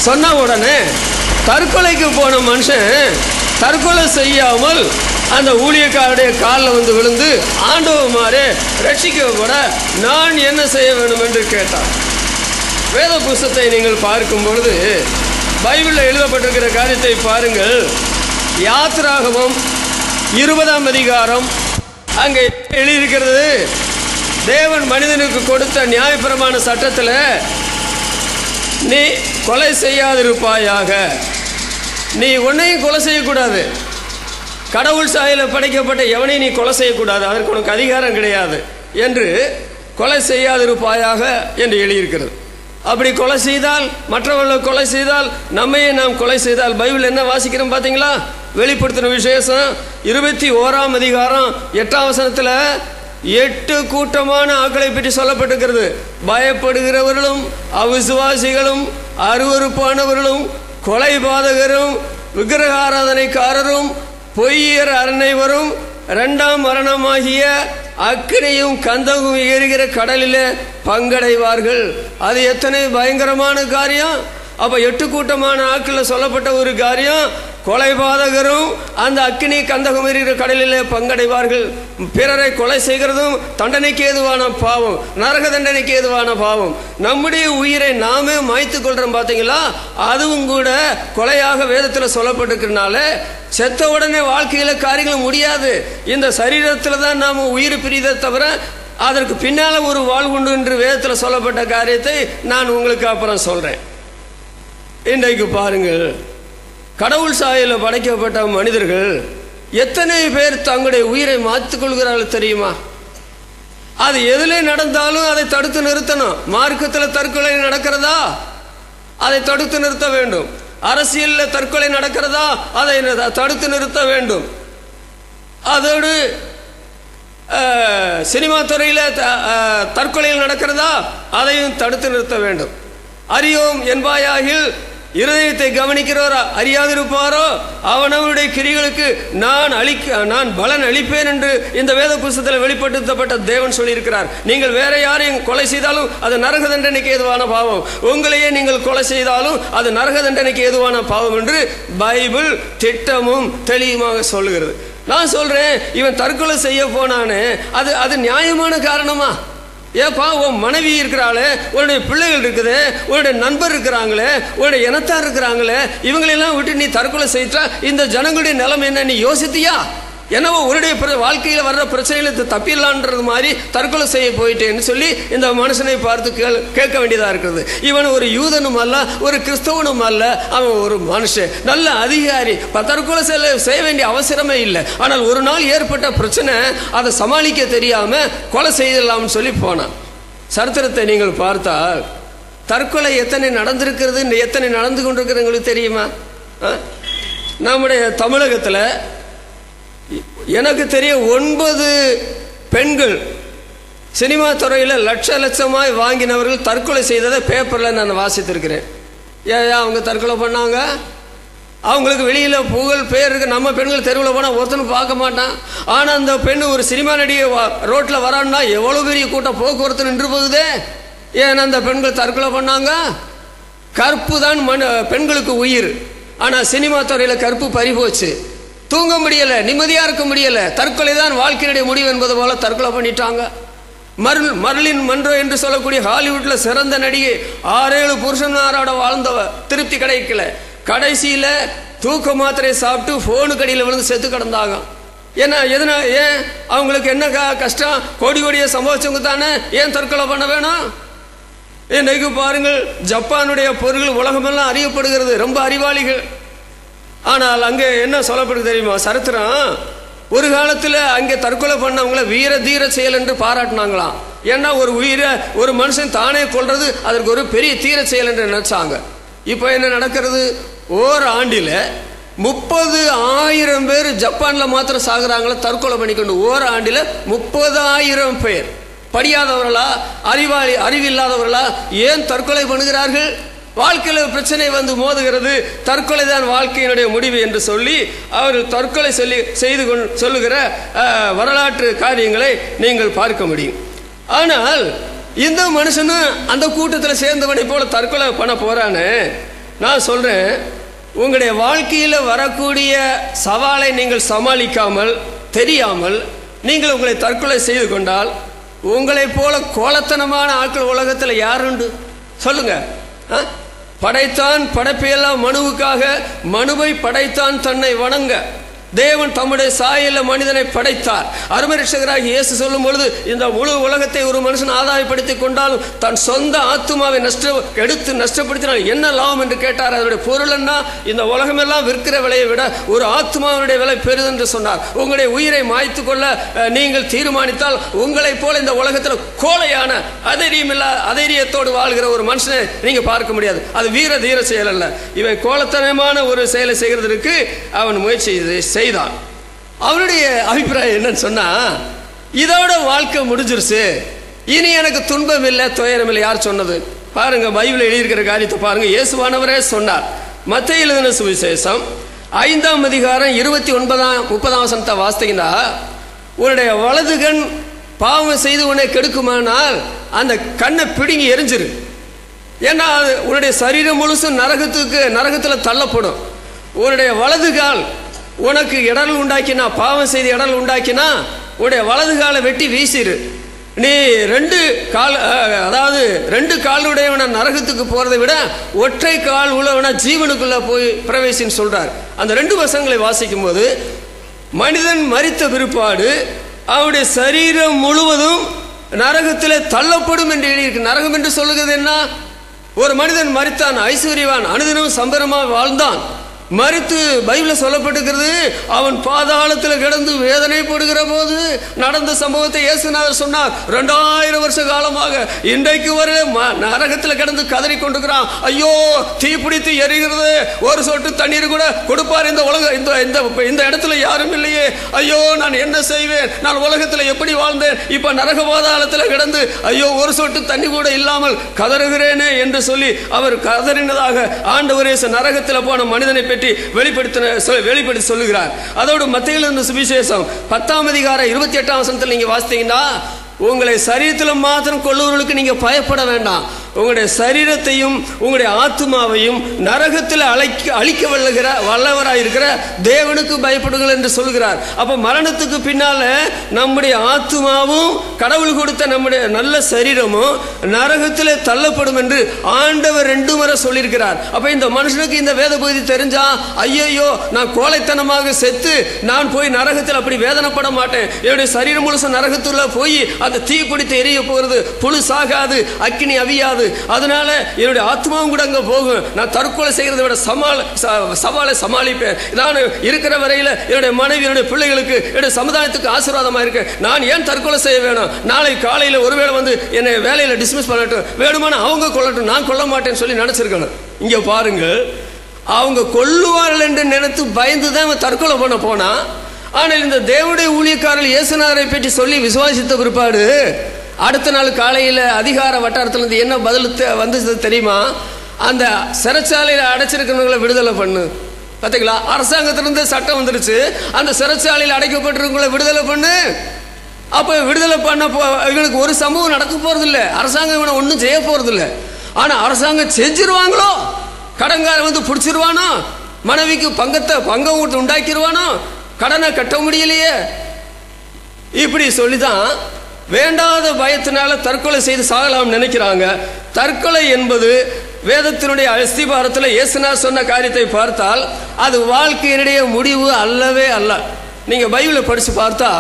சொன்ன உடனே தற்கொலைக்கு போன மனுஷன் தற்கொலை செய்யாமல் அந்த ஊழியக்காரருடைய காலில் விழுந்து, ஆண்டவமாரே ரட்சிக்கப்பட நான் என்ன செய்ய வேண்டும் என்று கேட்டார். வேத புஸ்தகத்தை நீங்கள் பார்க்கும் பொழுது பைபிளில் எழுதப்பட்டிருக்கிற காரியத்தை பாருங்கள். யாத்திராகமம் 20ஆம் அதிகாரம் அங்கே எழுதியிருக்கிறது. தேவன் மனிதனுக்கு கொடுத்த நியாயப்பிரமாண சட்டத்தில் நீ கொலை செய்யாதிருப்பாயாக, நீ உன்னையும் கொலை செய்யக்கூடாது, கடவுள் சாயலில் படைக்கப்பட்ட எவனையும் நீ கொலை செய்யக்கூடாது, அதற்கு உனக்கு அதிகாரம் கிடையாது என்று கொலை செய்யாதிருப்பாயாக என்று எழுதியிருக்கிறது. அப்படி கொலை செய்தால், மற்றவர்களை கொலை செய்தால், நம்மையே நாம் கொலை செய்தால், பைபிள் என்ன வாசிக்கிறோம் பார்த்தீங்களா? வெளிப்படுத்தின விசேஷம் 21ஆம் அதிகாரம் 8ஆம் வசனத்தில் 8 கூட்டமான ஆட்களை பற்றி சொல்லப்பட்டிருக்கிறது. பயப்படுகிறவர்களும், அவிசுவாசிகளும், அருவருப்பானவர்களும், கொலைபாதகரும், விக்கிரக ஆராதனைக்காரரும், பொய்யர் அனைவரும் 2ஆம் மரணமாகிய அக்கினியும் கந்தகும் எரிகிற கடலில் பங்கடைவார்கள். அது எத்தனை பயங்கரமான காரியம்! அப்போ 8 கூட்டமான ஆட்களில் சொல்லப்பட்ட ஒரு காரியம், கொலைபாதகரும் அந்த அக்கினி கந்தகம் எரிகிற கடலில் பங்கடைவார்கள். பிறரை கொலை செய்கிறதும் தண்டனைக்கு ஏதுவான பாவம், நரக தண்டனைக்கு ஏதுவான பாவம். நம்முடைய உயிரை நாமே மாய்த்து கொள்றோம் பார்த்தீங்களா? அதுவும் கூட கொலையாக வேதத்தில் சொல்லப்பட்டிருக்கிறதுனால செத்த உடனே வாழ்க்கையில் காரியங்கள் முடியாது. இந்த சரீரத்தில் தான் நாம் உயிர் பிரிதை தவிர அதற்கு பின்னால் ஒரு வாழ்வுண்டு என்று வேதத்தில் சொல்லப்பட்ட காரியத்தை நான் உங்களுக்கு அப்புறம் சொல்கிறேன். இன்றைக்கு பாருங்கள், கடவுள் சாயலில் படைக்கப்பட்ட மனிதர்கள் எத்தனை பேர் தங்களுடைய உயிரை மாற்றிக் கொள்கிறார்கள் தெரியுமா? அது எதில் நடந்தாலும் அதை தடுத்து நிறுத்தணும். மார்க்கத்தில் தற்கொலை நடக்கிறதா? அதை தடுத்து நிறுத்த வேண்டும். அரசியலில் தற்கொலை நடக்கிறதா? அதை தடுத்து நிறுத்த வேண்டும். அதோடு சினிமா துறையில் தற்கொலைகள் நடக்கிறதா? அதையும் தடுத்து நிறுத்த வேண்டும். அறியோம் என்பாயாகில் இருதயத்தை கவனிக்கிறவரோ அறியாதிருப்பாரோ அவனவனுடைய கிரிகளுக்கு நான் பலன் அளிப்பேன் என்று இந்த வேத புஸ்தகத்தில் வெளிப்படுத்தப்பட்ட தேவன் சொல்லியிருக்கிறார். நீங்கள் வேற யாரையும் கொலை செய்தாலும் அது நரக தண்டனைக்கு ஏதுவான பாவம், உங்களையே நீங்கள் கொலை செய்தாலும் அது நரக தண்டனைக்கு ஏதுவான பாவம் என்று பைபிள் திட்டமும் தெளிவுமாக சொல்லுகிறது. நான் சொல்றேன், இவன் தற்கொலை செய்ய போனானே, அது நியாயமான காரணமா? ஏப்பா, உன் மனைவி இருக்கிறாளே, உன்னுடைய பிள்ளைகள் இருக்குது, உன்னுடைய நண்பர் இருக்கிறாங்களே, உன்னுடைய இனத்தார் இருக்கிறாங்களே, இவங்களெல்லாம் விட்டு நீ தற்கொலை செய்தா இந்த ஜனங்களுடைய நிலைமை என்ன நீ யோசித்தியா? என்னவோ உன்னுடைய வாழ்க்கையில் வர்ற பிரச்சனைகளை தப்பிடலான்றது மாதிரி தற்கொலை செய்ய போயிட்டேன்னு சொல்லி இந்த மனுஷனை பார்த்து கேட்க வேண்டியதாக இருக்கிறது. இவன் ஒரு யூதனும் அல்ல, ஒரு கிறிஸ்தவனும் அல்ல, அவன் ஒரு மனுஷன், நல்ல அதிகாரி. தற்கொலை செய்ய வேண்டிய அவசரமே இல்லை. ஆனால் ஒரு நாள் ஏற்பட்ட பிரச்சனை அதை சமாளிக்க தெரியாமல் கொலை செய்யலாம்னு சொல்லி போனான். சரித்திரத்தை நீங்கள் பார்த்தால் தற்கொலை எத்தனை நடந்திருக்கிறது, எத்தனை நடந்து கொண்டிருக்கிறது உங்களுக்கு தெரியுமா? நம்முடைய தமிழகத்தில் எனக்கு தெரிய 9 பெண்கள் சினிமா துறையில் லட்சமாய் வாங்கினவர்கள் தற்கொலை செய்ததை பேப்பரில் நான் வாசித்திருக்கிறேன். ஏன் அவங்க தற்கொலை பண்ணாங்க? அவங்களுக்கு வெளியில் புகழ் பேர் இருக்கு. நம்ம பெண்கள் தெருவில் போனால் ஒருத்தனும் பார்க்க மாட்டான். ஆனால் அந்த பெண் ஒரு சினிமா நடிகை ரோட்டில் வரான்னா எவ்வளோ பெரிய கூட்டம் போக்குவரத்து நின்று போகுதே. ஏன் அந்த பெண்கள் தற்கொலை பண்ணாங்க? கற்பு தான் பெண்களுக்கு உயிர். ஆனால் சினிமா துறையில் கற்பு பறிபோச்சு. தூங்க முடியலை, நிம்மதியாக இருக்க முடியலை. தற்கொலை தான் வாழ்க்கையினுடைய முடிவு என்பது போல தற்கொலை பண்ணிட்டாங்க. மர்லின் மன்றோ என்று சொல்லக்கூடிய ஹாலிவுட்டில் சிறந்த நடிகை 6-7 புருஷனாரோட வாழ்ந்தவ, திருப்தி கிடைக்கல. கடைசியில் தூக்க மாத்திரை சாப்பிட்டு ஃபோனு கடியில் விழுந்து செத்து கிடந்தாங்க. ஏன் அவங்களுக்கு என்ன கஷ்டம்? கோடிய சம்பவிச்சவங்க தானே, ஏன் தற்கொலை பண்ண வேணும்? இன்னைக்கு பாருங்கள், ஜப்பானுடைய பொருள் உலகமெல்லாம் அறியப்படுகிறது, ரொம்ப அறிவாளிகள். ஆனால் அங்கே என்ன சொல்லப்படுது தெரியுமா? சரித்திரம், ஒரு காலத்தில் அங்கே தற்கொலை பண்ணவங்கள வீர தீர செயல் என்று பாராட்டினாங்களாம். ஏன்னா ஒரு மனுஷன் தானே கொள்றது அதற்கு ஒரு பெரிய தீர செயல் என்று நினைச்சாங்க. இப்போ என்ன நடக்கிறது? ஓராண்டில் 30,000 பேர் ஜப்பானில் மாத்திரம் சாகுறாங்களா தற்கொலை பண்ணிக்கொண்டு. ஓராண்டில் 30,000 பேர். படியாதவர்களா, அறிவில்லாதவர்களா ஏன் தற்கொலை பண்ணுகிறார்கள்? வாழ்க்கையில் பிரச்சனை வந்து மோதுகிறது. தற்கொலை தான் வாழ்க்கையினுடைய முடிவு என்று சொல்லி அவர்கள் தற்கொலை செய்து சொல்லுகிற வரலாற்று காரியங்களை நீங்கள் பார்க்க முடியும். ஆனால் இந்த மனுஷனும் அந்த கூட்டத்தில் சேர்ந்தவனை போல தற்கொலை பண்ண போறானே. நான் சொல்றேன், உங்களுடைய வாழ்க்கையில் வரக்கூடிய சவாலை நீங்கள் சமாளிக்காமல் தெரியாமல் நீங்கள் உங்களை தற்கொலை செய்து கொண்டால், உங்களை போல கோலத்தனமான ஆட்கள் உலகத்தில் யாருண்டு சொல்லுங்க? படைத்தான் படைப்பையெல்லாம் மனுவுக்காக, மனுவை படைத்தான் தன்னை வணங்க. தேவன் தம்முடைய சாயல மனிதனை படைத்தார். அருமை ரட்சகராகிய இயேசு சொல்லும் பொழுது, இந்த முழு உலகத்தை ஒரு மனுஷன் ஆதாயப்படுத்திக் கொண்டாலும் தன் சொந்த ஆத்துமாவை நஷ்டப்படுத்தினால் என்ன லாபம் என்று கேட்டார். அதனுடைய பொருள் என்ன? இந்த உலகமெல்லாம் விற்கிற விலையை விட ஒரு ஆத்மாவுடைய விலை பெரிது என்று சொன்னார். உங்களுடைய உயிரை மாய்த்து கொள்ள நீங்கள் தீர்மானித்தால், உங்களை போல இந்த உலகத்தில் கோலையான அதைரியத்தோடு வாழ்கிற ஒரு மனுஷனை நீங்க பார்க்க முடியாது. அது வீர தீர செயல் அல்ல. இவன் கோலத்தனமான ஒரு செயலை செய்கிறதற்கு அவன் முயற்சி செய்தான். அவனுடைய அபிப்பிராயம் என்னன்னு சொன்னா, இதோட வாழ்க்கை முடிஞ்சிருச்சு, இனி எனக்கு துன்பம் இல்லை துயரம் இல்லை. யார் சொன்னது? பாருங்க, பைபிள் எழுதியிருக்கிற காரியத்தை பாருங்க. இயேசுவானவரே சொன்னார். மத்தேயு எழுதின சுவிசேஷம் 5ஆம் அதிகாரம் 29-30 வசனத்தை வாசித்தீங்கன்னா, உன்னுடைய வலது கண் பாவம் செய்து உன்னை கெடுக்குமானால் அந்த கண்ணை பிடுங்கி எரிஞ்சிரு. ஏன்னா உன்னுடைய சரீரம் முழுசும் நரகத்தில் தள்ளப்படும். உன்னுடைய வலது கால் உனக்கு இடரல் உண்டாக்கினா, பாவம் செய்து இடரல் உண்டாக்கினா, உன்னுடைய வலது காலை வெட்டி வீசிரு. நீ 2 கால், அதாவது 2 காலுடையவன நரகத்துக்கு போறதை விட ஒற்றை கால் உள்ளவன ஜீவனுக்குள்ள போய் பிரவேசின்னு சொல்றார். அந்த 2 வசனங்களை வாசிக்கும் போது, மனிதன் மரித்த பிற்பாடு அவனுடைய சரீரம் முழுவதும் நரகத்தில் தள்ளப்படும் என்று எழுதியிருக்கு. நரகம் என்று சொல்லுகிறது என்ன? ஒரு மனிதன் மரித்தான், ஐஸ்வர்யவான், அனுதினமும் சம்பரமாக வாழ்ந்தான். மரித்து பைபிளில் சொல்லப்பட்டிருக்கிறது, அவன் பாதாளத்தில் கிடந்து வேதனைப்படுகிற போது நடந்த சம்பவத்தை இயேசுநாதர் சொன்னார். 2000 வருஷ காலமாக இன்றைக்கு வரை நரகத்தில் கிடந்து கதறி கொண்டிருக்கிறான். ஐயோ, தீப்பிடித்து எரிகிறது, ஒரு சொட்டு தண்ணீர் கூட கொடுப்பார் இந்த இந்த இடத்துல யாரும் இல்லையே. ஐயோ, நான் என்ன செய்வேன்? நான் உலகத்தில் எப்படி வாழ்ந்தேன்? இப்ப நரக பாதாளத்தில் கிடந்து ஐயோ, ஒரு சொட்டு தண்ணி கூட இல்லாமல் கதறுகிறேனே என்று சொல்லி அவர் கதறினதாக ஆண்டவர் இயேசு நரகத்தில் போன மனிதனை வெளிப்படுத்தி சொல்லுகிறார். அதோடு மத்தேயு எழுதின சுவிசேஷம் 10ஆம் அதிகாரம் 28ஆம் வசனத்தில் நீங்க வாசித்தீங்கன்னா, உங்களை சரீரத்தில் மாத்திரம் கொள்ளுவர்களுக்கு நீங்க பயப்பட வேண்டாம். உங்களுடைய சரீரத்தையும் உங்களுடைய ஆத்மாவையும் நரகத்தில் அழிக்க வல்லவராயிருக்கிற தேவனுக்கு பயப்படுங்கள் என்று சொல்கிறார். அப்ப மரணத்துக்கு பின்னால நம்முடைய ஆத்மாவும் கடவுள் கொடுத்த நம்முடைய நல்ல சரீரமும் நரகத்தில் தள்ளப்படும் என்று ஆண்டவர் 2 முறை சொல்லியிருக்கிறார். அப்ப இந்த மனுஷனுக்கு இந்த வேத பகுதி தெரிஞ்சா, ஐயோ, நான் கோழைத்தனமாக செத்து நான் போய் நரகத்தில் அப்படி வேதனைப்பட மாட்டேன், என்னுடைய சரீரம் முழுசும் நரகத்துல போய் அந்த தீ பிடித்து எரிய போகிறது, புழு சாகாது, அக்கினி அவியாது, முடியாது, அதனால என்னுடைய ஆத்மாவும் கூட அங்கே போகும், நான் தற்கொலை செய்கிறத விட சவாலை சமாளிப்பேன், நான் இருக்கிற வரையில் என்னுடைய மனைவி என்னுடைய பிள்ளைகளுக்கு என்னுடைய சமுதாயத்துக்கு ஆசீர்வாதமாக இருக்கு, நான் ஏன் தற்கொலை செய்ய வேணும், நாளை காலையில் ஒருவேளை வந்து என்னை வேலையில் டிஸ்மிஸ் பண்ணட்டும், வேணுமான அவங்க கொள்ளட்டும், நான் கொல்ல மாட்டேன்னு சொல்லி நினைச்சிருக்கணும். இங்க பாருங்கள், அவங்க கொல்லுவார்கள் என்று நினைத்து பயந்துதான் அவன் தற்கொலை பண்ண போனா. ஆனால் இந்த தேவனுடைய ஊழியக்காரர்கள் இயேசுநாதரை பற்றி சொல்லி விசுவாசித்த பிற்பாடு அடுத்த நாள் காலையில் அதிகார வட்டாரத்திலிருந்து என்ன பதில் வந்து தெரியுமா? அந்த சிறைச்சாலையில் அடைச்சிருக்கிறவங்களை விடுதலை பண்ணு. பார்த்தீங்களா, அரசாங்கத்திலிருந்து சட்டம் வந்துருச்சு, அந்த சிறைச்சாலையில் அடைக்கப்பட்டிருக்கவங்களை விடுதலை பண்ணு. அப்ப விடுதலை பண்ண இவனுக்கு ஒரு சம்பவம் நடக்க போறது இல்லை, அரசாங்கம் இவனை ஒன்றும் செய்ய போறது இல்லை. ஆனா அரசாங்கம் செஞ்சிருவாங்களோ, கடன்காரன் வந்து பிடிச்சிருவானோ, மனைவிக்கு பங்கம் உண்டாக்கிடுவானோ, கடனை கட்ட முடியலையே, இப்படி சொல்லிதான் வேண்டாத பயத்தினால தற்கொலை செய்து சாகலாம் நினைக்கிறாங்க. தற்கொலை என்பது வேதத்தினுடைய அஸ்திபாரத்தில் இயேசுநாதர் சொன்ன காரியத்தை பார்த்தால் அது வாழ்க்கையினுடைய முடிவு அல்லவே அல்ல. நீங்க பைபிளை படிச்சு பார்த்தா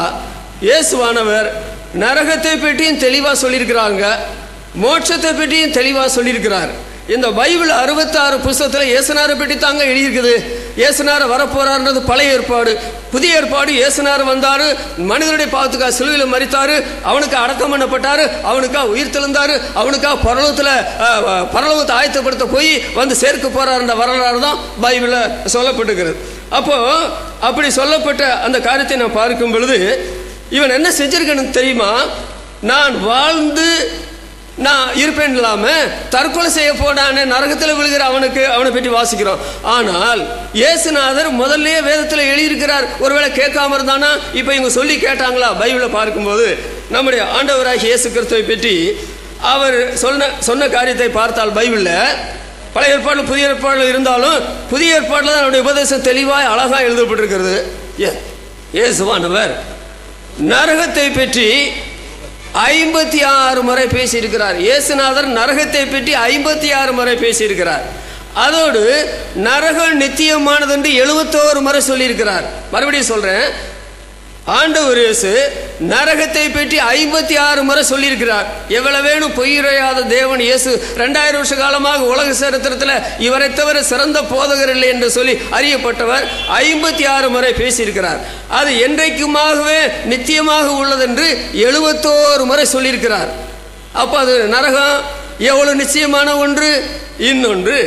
இயேசுவானவர் நரகத்தை பற்றியும் தெளிவாக சொல்லியிருக்கிறாங்க, மோட்சத்தை பற்றியும் தெளிவாக சொல்லியிருக்கிறார். இந்த பைபிள் 66 புத்தகத்தில் இயேசுநாதரை பற்றி தாங்க எழுதியிருக்குது. இயேசுநாதர் வரப்போறாருன்றது பழைய ஏற்பாடு. புதிய ஏற்பாடு இயேசுநாதர் வந்தாரு, மனிதனுடைய பாவத்துக்காக சிலுவையில் மரித்தாரு, அவனுக்கு அடக்கம் பண்ணப்பட்டாரு, அவனுக்காக உயிர் தெழுந்தாரு, அவனுக்காக பரலோகத்தை ஆயத்தப்படுத்த போய் வந்து சேர்க்க போறாருன்ற வரலாறு தான் பைபிளில் சொல்லப்பட்டிருக்கிறது. அப்போ அப்படி சொல்லப்பட்ட அந்த காரியத்தை நான் பார்க்கும் பொழுது இவன் என்ன செஞ்சிருக்கணும் தெரியுமா? நான் வாழ்ந்து நான் இருப்பேன் இல்லாம தற்கொலை செய்ய போனானே நரகத்தில் விழுகிற அவனை பற்றி வாசிக்கிறோம். ஆனால் இயேசுநாதர் முதல்ல வேதத்தில் எழுதியிருக்கிறார். ஒருவேளை கேட்காம இருந்தானா இப்ப இவங்க சொல்லி கேட்டாங்களா? பைபிளை பார்க்கும்போது நம்முடைய ஆண்டவராகிய இயேசு கிறிஸ்துவை பற்றி அவர் சொன்ன காரியத்தை பார்த்தால் பைபிளில் பழைய ஏற்பாடு புதிய ஏற்பாடு இருந்தாலும் புதிய ஏற்பாட்டில் தான் அவருடைய உபதேசம் தெளிவாக அழகாக எழுதப்பட்டிருக்கிறது. இயேசுவானவர் நரகத்தை பற்றி 56 முறை பேசியிருக்கிறார். இயேசுநாதர் நரகத்தை பற்றி 56 முறை பேசியிருக்கிறார். அதோடு நரகம் நித்தியமானது என்று 71 முறை சொல்லியிருக்கிறார். மறுபடியும் சொல்றேன், ஆண்டவர் இயேசு நரகத்தை பற்றி 56 முறை சொல்லியிருக்கிறார். எவ்வளவு வேணும் பொய்யுரையாத தேவன் இயேசு 2000 வருஷ காலமாக உலக சரித்திரத்தில் இவரை தவிர சிறந்த போதகர் இல்லை என்று சொல்லி அறியப்பட்டவர் 56 முறை பேசியிருக்கிறார். அது என்றைக்குமாகவே நித்தியமாக உள்ளது என்று 71 முறை சொல்லியிருக்கிறார். அப்போ அது நரகம் எவ்வளவு நிச்சயமான ஒன்று. இன்னொன்று,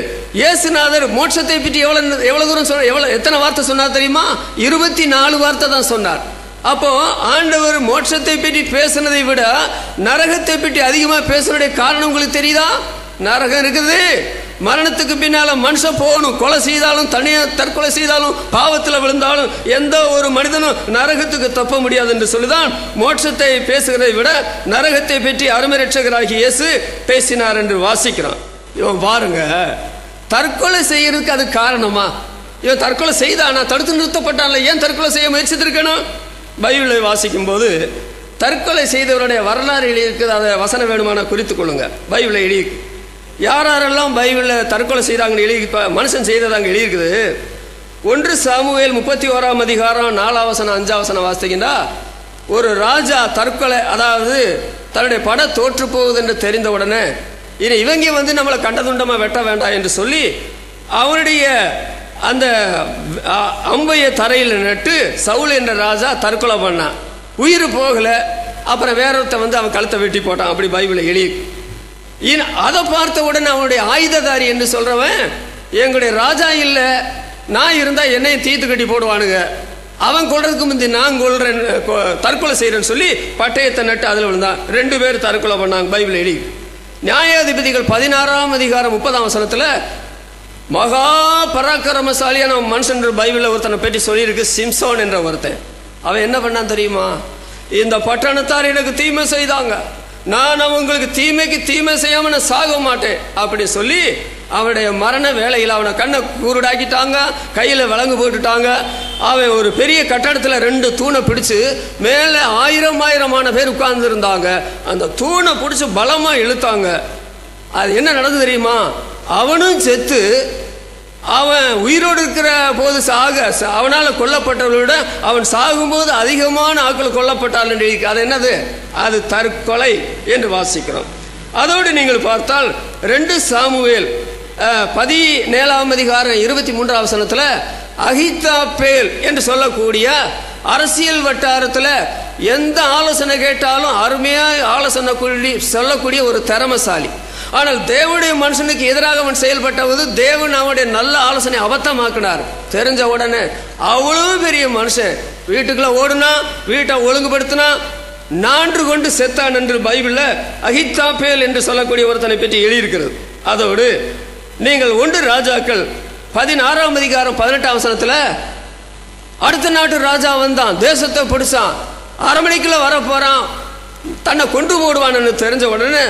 இயேசுநாதர் மோட்சத்தை பற்றி எவ்வளவு தூரம் சொன்னார், எத்தனை வார்த்தை சொன்னார் தெரியுமா? 24 வார்த்தை தான் சொன்னார். அப்போ ஆண்டவர் மோட்சத்தை பற்றி பேசுனதை விட நரகத்தை பற்றி அதிகமாக பேசுறதுடைய காரணம் உங்களுக்கு தெரியுதா? நரகம் இருக்குது, மரணத்துக்கு பின்னால மனுஷன் போகணும். கொலை செய்தாலும் தனியாக தற்கொலை செய்தாலும் பாவத்தில் விழுந்தாலும் எந்த ஒரு மனிதனும் நரகத்துக்கு தப்ப முடியாது என்று சொல்லிதான் மோட்சத்தை பேசுகிறதை விட நரகத்தை பற்றி அருமை ரட்சகராகிய இயேசு பேசினார் என்று வாசிக்கிறான். இவன் பாருங்க, தற்கொலை செய்யறதுக்கு அது காரணமா? இவன் தற்கொலை செய்தானா? தடுத்து நிறுத்தப்பட்டான்ல, ஏன் தற்கொலை செய்ய முயற்சித்திருக்கணும்? பைபிளை வாசிக்கும் போது தற்கொலை செய்தவருடைய வரலாறு எழுதியிருக்குது. அதை வசனம் வேணுமான குறித்துக் கொள்ளுங்க. பைபிளை எழுதி யாரெல்லாம் பைபிளில் தற்கொலை செய்தாங்கன்னு எழுதி மனுஷன் செய்ததாங்க எழுதியிருக்குது. 1 சாமுவேல் 31ஆம் அதிகாரம் 4ஆம் வசனம் 5ஆம் வசனம் வாசித்தீங்கன்னா, ஒரு ராஜா தற்கொலை, அதாவது தன்னுடைய படை தோற்று போகுது என்று தெரிந்த உடனே இனி இவங்க வந்து நம்மளை கண்டதுண்டமாக வெட்ட வேண்டாம் என்று சொல்லி அவனுடைய அந்த அம்பையை தரையில் நட்டு சவுல் என்ற ராஜா தற்கொலை பண்ணான். உயிர் போகல, அப்புறம் வேற ஒருத்த வந்து அவன் கழுத்தை வெட்டி போட்டான். அப்படி பைபிளை எழுதி அதை பார்த்த உடனே அவனுடைய ஆயுததாரி என்று சொல்றவன், எங்களுடைய ராஜா இல்லை, நான் இருந்தா என்னையும் தீத்து கட்டி போடுவானுங்க, அவன் கொள்றதுக்கு முந்தி நான் கொள்றேன், தற்கொலை செய்யறேன்னு சொல்லி பட்டயத்தை நட்டு அதில் விழுந்தான். 2 பேர் தற்கொலை பண்ணாங்க. பைபிள் எழுதி நியாயாதிபதிகள் 16ஆம் அதிகாரம் 30ஆம் வசனத்தில் மகா பராக்கிரமசாலியான மனுஷன் பைபிளில் ஒருத்தனை பற்றி சொல்லியிருக்கு. சிம்சோன் என்ற ஒருத்தன். அவன் என்ன பண்ணான் தெரியுமா? இந்த பட்டணத்தார் எனக்கு தீமை செய்தாங்க, நான் அவங்களுக்கு தீமைக்கு தீமை செய்யாம நான் சாக மாட்டேன் அப்படி சொல்லி அவனுடைய மரண வேலையில் அவனை கண்ணை கூருடாக்கிட்டாங்க, கையில் விலங்கு போட்டுட்டாங்க. அவன் ஒரு பெரிய கட்டடத்தில் 2 தூணை பிடிச்சு மேலே 1000 பேர் உட்கார்ந்து இருந்தாங்க. அந்த தூணை பிடிச்சி பலமாக இழுத்தாங்க. அது என்ன நடந்தது தெரியுமா? அவனும் செத்து அவன் உயிரோடு இருக்கிற போது அவனால் கொல்லப்பட்டவர்களை விட அவன் சாகும்போது அதிகமான ஆட்கள் கொல்லப்பட்டால் என்று. அது என்னது? அது தற்கொலை என்று வாசிக்கிறோம். அதோடு நீங்கள் பார்த்தால் 2 சாமுவேல் 17:23 அகித்தாப்பேல் என்று சொல்லக்கூடிய அரசியல் வட்டாரத்தில் எந்த ஆலோசனை கேட்டாலும் அருமையாக ஆலோசனை சொல்லக்கூடிய ஒரு திறமசாலி. ஆனால் தேவனுடைய மனுஷனுக்கு எதிராக அவன் செயல்பட்டபோது தேவன் அவனுடைய நல்ல ஆலோசனை அபத்தமாக்கினார். தெரிஞ்ச உடனே அவ்வளவு பெரிய மனுஷன் வீட்டுக்குள்ள ஓடுனா, வீட்டை ஒழுங்குபடுத்தினா, நான்று கொண்டு செத்தான் என்று பைபிள்ல அகித்தாப்பேல் என்று சொல்லக்கூடிய ஒருத்தனை பற்றி எழுதியிருக்கிறது. அதோடு நீங்கள் 1 ராஜாக்கள் 16:18 அடுத்த நாட்டு ராஜா வந்தான், தேசத்தை பிடிச்சான், அரமனைக்குள்ள வர போறான், தன்னை கொண்டு போடுவான்னு தெரிஞ்ச உடனே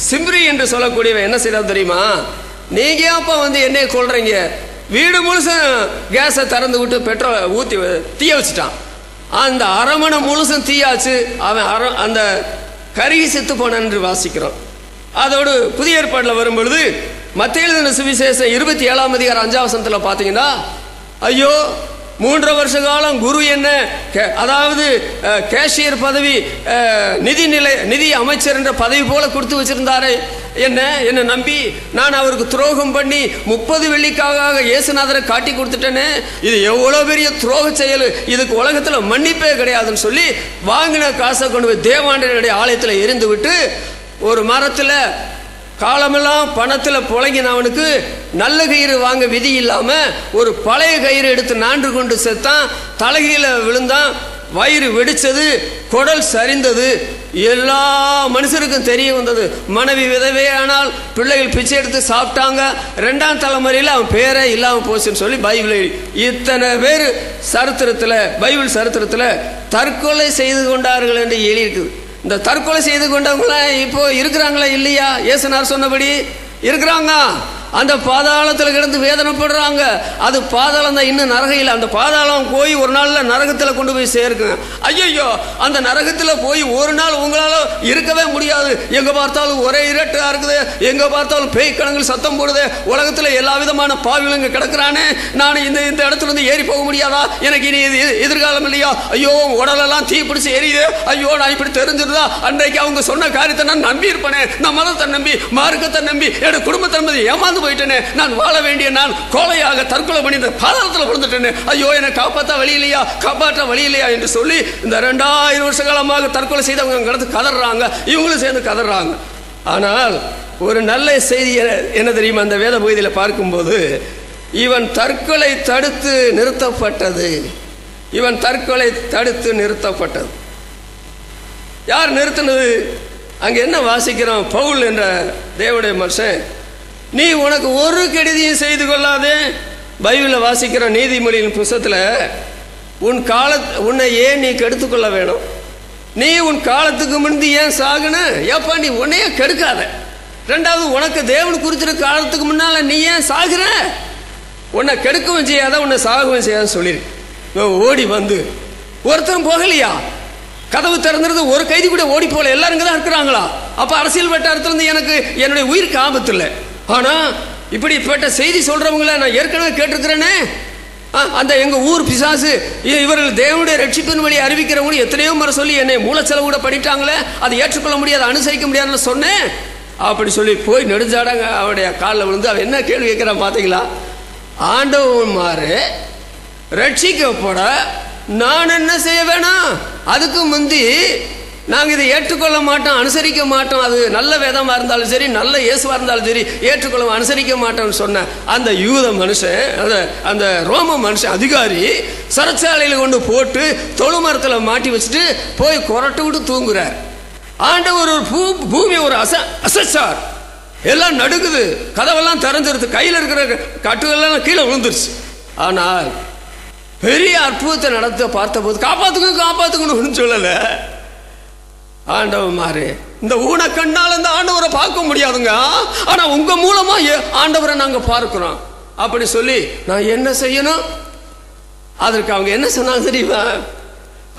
சிம்ரி என்று சொல்லக்கூடியவன் என்ன செய்யறது தெரியுமா? நீங்க அப்ப என்னை கொள்றீங்க, வீடு முழுசும் கேஸை திறந்து விட்டு பெட்ரோல் ஊத்தி தீய வச்சுட்டான். அந்த அரமனை முழுசும் தீயாச்சு, அவன் அந்த கருகி செத்து போனான் என்று வாசிக்கிறோம். அதோடு புதிய ஏற்பாட்டில் வரும்பொழுது மத்தேயு எழுதின சுவிசேஷம் 27:5 பார்த்தீங்கன்னா, ஐயோ 3 வருஷ காலம் குரு என்ன, அதாவது கேஷியர் பதவி, நிதி அமைச்சர் என்ற பதவி போல கொடுத்து வச்சிருந்தாரு, என்ன நம்பி நான் அவருக்கு துரோகம் பண்ணி 30 வெள்ளிக்காக இயேசுநாதரை காட்டி கொடுத்துட்டேனே, இது எவ்வளவு பெரிய துரோக செயல், இதுக்கு உலகத்துல மன்னிப்பே கிடையாதுன்னு சொல்லி வாங்கின காசை கொண்டு போய் தேவாண்டனுடைய ஆலயத்தில் எரிந்து விட்டு, ஒரு மரத்துல காலமெல்லாம் பணத்தில் புழங்கினவனுக்கு நல்ல கயிறு வாங்க விதி இல்லாம ஒரு பழைய கயிறு எடுத்து நான்று கொண்டு செத்தான், தலைகீழ விழுந்தான், வயிறு வெடிச்சது, குடல் சரிந்தது, எல்லா மனுஷருக்கும் தெரிய வந்தது. மனைவி விதவே ஆனால் பிள்ளைகள் பிச்சை எடுத்து சாப்பிட்டாங்க, 2ஆம் தலைமுறையில் அவன் பேரே இல்லாம போச்சுன்னு சொல்லி பைபிள் இத்தனை பேர் சரித்திரத்தில், பைபிள் சரித்திரத்தில் தற்கொலை செய்து கொண்டார்கள் என்று எழுதியிருக்குது. இந்த தற்கொலை செய்து கொண்டவங்கள இப்போ இருக்கிறாங்களா இல்லையா? இயேசுநாதர் சொன்னபடி இருக்கிறாங்க. அந்த பாதாளத்தில் கிடந்து வேதனைப்படுறாங்க. அது பாதாளம் தான், இன்னும் நரகம் இல்லை. அந்த பாதாளம் போய் ஒரு நாளில் நரகத்தில் கொண்டு போய் சேர்க்குங்க. ஐயோ, அந்த நரகத்தில் போய் ஒரு நாள் உங்களால் இருக்கவே முடியாது. எங்கே பார்த்தாலும் ஒரே இரட்டாக இருக்குது, எங்கே பார்த்தாலும் பேய் கணங்கள் சத்தம் போடுது, உலகத்தில் எல்லா விதமான பாவிகளும் இங்கே கிடக்கிறானே, நான் இந்த இடத்துல இருந்து ஏறி போக முடியாதா, எனக்கு இனி எதிர்காலம் இல்லையா, ஐயோ உடலெல்லாம் தீ பிடிச்சி எரியுது, ஐயோ நான் இப்படி தெரிஞ்சிருந்தா அன்றைக்கு அவங்க சொன்ன காரியத்தை நான் நம்பி இருப்பேனே, நான் மதத்தை நம்பி மார்க்கத்தை நம்பி என்னோட குடும்பத்தை நம்பி ஏமாந்து போயிட்டேனே, நான் வாழ வேண்டிய நான் கோழையாக தற்கொலை பண்ணி பாதாளத்தில் விழுந்துட்டேனே, ஐயோ என்னை காப்பாற்ற வழி இல்லையா, காப்பாற்ற வழி இல்லையா என்று சொல்லி இந்த 2000 வருஷ காலமாக தற்கொலை செய்தவங்க கடந்து கதறாங்க, இவங்களும் சேர்ந்து கதறாங்க. ஆனால் ஒரு நல்ல செய்தி என்ன தெரியுமா? அந்த வேத பகுதியில் பார்க்கும்போது இவன் தற்கொலை தடுத்து நிறுத்தப்பட்டது. இவன் தற்கொலை தடுத்து நிறுத்தப்பட்டது. யார் நிறுத்தினது? அங்க என்ன வாசிக்கிறோம்? பவுல் என்ற தேவனுடைய மனுஷன், நீ உனக்கு ஒரு கெடுதியும் செய்து கொள்ளாதே. பைபிளில் வாசிக்கிற நீதிமொழியின் புத்தகத்தில் உன்னை ஏன் நீ கெடுத்துக்கொள்ள வேணும்? நீ உன் காலத்துக்கு முந்தி ஏன் சாகுன? ஏப்பா நீ உன்னையே கெடுக்காத. ரெண்டாவது, உனக்கு தேவன் குறிச்சிருக்க காலத்துக்கு முன்னால நீ ஏன் சாகுற? உன்னை கெடுக்கவும் செய்யாத, உன்னை சாகவும் செய்யாத சொல்லிரு. ஓடி வந்து ஒருத்தரும் போகலையா? கதவு திறந்துறது, ஒரு கைதி கூட ஓடி போகல, எல்லாரும் இங்கே தான் இருக்கிறாங்களா? அப்ப அரசியல் வட்டாரத்திலிருந்து எனக்கு என்னுடைய உயிருக்கு ஆபத்து இல்லை. ஆனா இப்படிப்பட்ட செய்தி சொல்றவங்கள நான் ஏற்கனவே கேட்டிருக்கிறேனே. அந்த எங்க ஊர் பிசாசு இவர்கள் தேவனுடைய ரட்சிப்பின் வழி அறிவிக்கிறவங்க எத்தனையோ முறை சொல்லி என்னை மூலச்செலவு கூட பண்ணிட்டாங்களே, அதை ஏற்றுக்கொள்ள முடியாது, அனுசரிக்க முடியாதுன்னு சொன்னேன். அப்படி சொல்லி போய் நெடுஞ்சாடாங்க அவருடைய காலில் விழுந்து அவன் என்ன கேள்வி கேட்கிறான் பார்த்தீங்களா? ஆண்டவன்மாரு ரட்சிக்கப்பட நான் என்ன செய்ய வேணாம்? அதுக்கு முந்தி நாங்கள் இதை ஏற்றுக்கொள்ள மாட்டோம், அனுசரிக்க மாட்டோம், அது நல்ல வேதமா இருந்தாலும் சரி, நல்ல இயேசுவா இருந்தாலும் சரி, ஏற்றுக்கொள்ள அனுசரிக்க மாட்டோம்னு சொன்ன அந்த யூத மனுஷன், அந்த ரோம மனுஷன் அதிகாரி சிறைச்சாலையில் கொண்டு போட்டு தொழுமரத்தில் மாட்டி வச்சுட்டு போய் கொரட்டு விட்டு தூங்குறார். ஆண்டவர் ஒரு பூமி ஒரு அசைச்சார், எல்லாம் நடுக்குது, கதவெல்லாம் திறந்துருது, கையில் இருக்கிற கட்டுகள்லாம் கீழே விழுந்துருச்சு. ஆனால் பெரிய அற்புதத்தை நடத்த பார்த்த போது காப்பாத்துக்கணும்னு சொல்லல. ஆண்டவர் மாறு இந்த ஊனக்கண்ணால் இந்த ஆண்டவரை பார்க்க முடியாதுங்க, ஆனா உங்க மூலமா ஆண்டவரை நாங்க பார்க்கிறோம் அப்படி சொல்லி நான் என்ன செய்யணும்? அதற்கு அவங்க என்ன சொன்னாங்க தெரியுமா?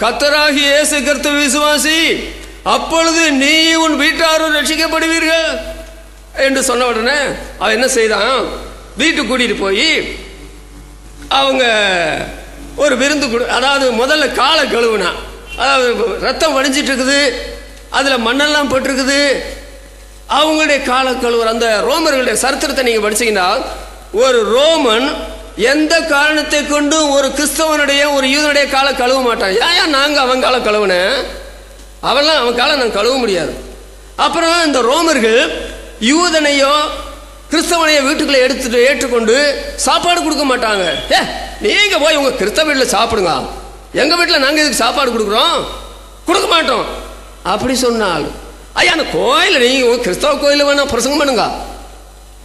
கர்த்தராகி இயேசு கிறிஸ்து விசுவாசி, அப்பொழுது நீ உன் வீட்டாரும் ரட்சிக்கப்படுவீர்கள் என்று சொன்ன உடனே அவன் என்ன செய்தான்? வீட்டுக்கு கூட்டிட்டு போய் அவங்க ஒரு விருந்து அதாவது முதல்ல காலை கழுவுனா, அதாவது ரத்தம் வடிஞ்சிட்டு இருக்குது, அதில் மண்ணெல்லாம் போட்டிருக்குது, அவங்களுடைய கால கழுவுற அந்த ரோமர்களுடைய சரித்திரத்தை நீங்க படிச்சீங்கன்னா, ஒரு ரோமன் எந்த காரணத்தை கொண்டும் ஒரு கிறிஸ்தவனுடைய ஒரு யூதனுடைய கால கழுவ மாட்டான். ஏன் நாங்க அவன் கால கழுவுனேன், அவன் காலம் நான் கழுவ முடியாது. அப்புறம் இந்த ரோமர்கள் யூதனையோ கிறிஸ்தவனையோ வீட்டுக்குள்ள எடுத்துட்டு ஏற்றுக்கொண்டு சாப்பாடு கொடுக்க மாட்டாங்க. நீங்க போய் உங்க கிறிஸ்தவ வீட்டில் சாப்பிடுங்க, எங்க வீட்டில் நாங்க இதுக்கு சாப்பாடு கொடுக்குறோம், கொடுக்க மாட்டோம் அப்படி சொன்னால், ஐயா அந்த கோயில் நீங்க உங்க கிறிஸ்தவ கோயில் வேணா பிரசங்கம் பண்ணுங்க,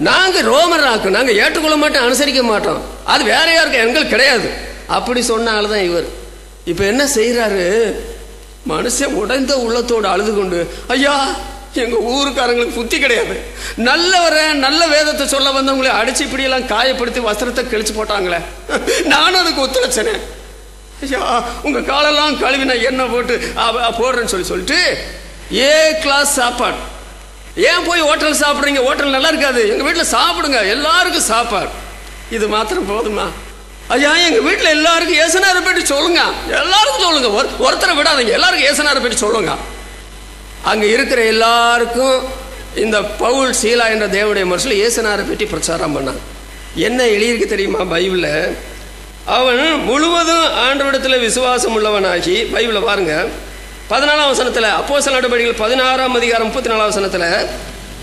நாங்க ரோமராக்கு நாங்க ஏற்றுக்கொள்ள மாட்டோம், அனுசரிக்க மாட்டோம், அது வேற யாருக்கு எங்களுக்கு கிடையாது அப்படி சொன்னால்தான் இவர் இப்ப என்ன செய்யறாரு, மனுஷன் உடைந்த உள்ளத்தோடு அழுது கொண்டு, ஐயா எங்க ஊருக்காரங்களுக்கு புத்தி கிடையாது, நல்ல வேதத்தை சொல்ல வந்தவங்களை அடிச்சு இப்படியெல்லாம் காயப்படுத்தி வஸ்திரத்தை கிழிச்சு போட்டாங்களே, நானும் அதுக்கு ஒத்துழைச்சனே, ஐயா உங்க காலெல்லாம் கழுவின எண்ணெய் போட்டு போடுறேன்னு சொல்லிட்டு ஏ கிளாஸ் சாப்பாடு, ஏன் போய் ஹோட்டல் சாப்பிட்றீங்க, ஹோட்டல் நல்லா இருக்காது, எங்க வீட்டில் சாப்பிடுங்க, எல்லாருக்கும் சாப்பாடு, இது மாத்திரம் போதுமா, ஐயா எங்க வீட்டில் எல்லாருக்கும் ஏசுநாரை பற்றி சொல்லுங்க, எல்லாருக்கும் சொல்லுங்க, ஒருத்தரை விடாதீங்க, எல்லாருக்கும் ஏசுநாரை பற்றி சொல்லுங்க. அங்க இருக்கிற எல்லாருக்கும் இந்த பவுல் சீலா என்ற தேவனுடைய மனுஷன் ஏசுநாரை பற்றி பிரச்சாரம் பண்ணான். என்ன எழுதியிருக்கு தெரியுமா பைபிள்ல, அவன் முழுவதும் ஆண்டவரிடத்தில் விசுவாசம் உள்ளவனாகி, பைபிளை பாருங்க 14ஆம் வசனத்தில், அப்போஸ்தலர் நடபடிகள் 16ஆம் அதிகாரம் 34ஆம் வசனத்தில்,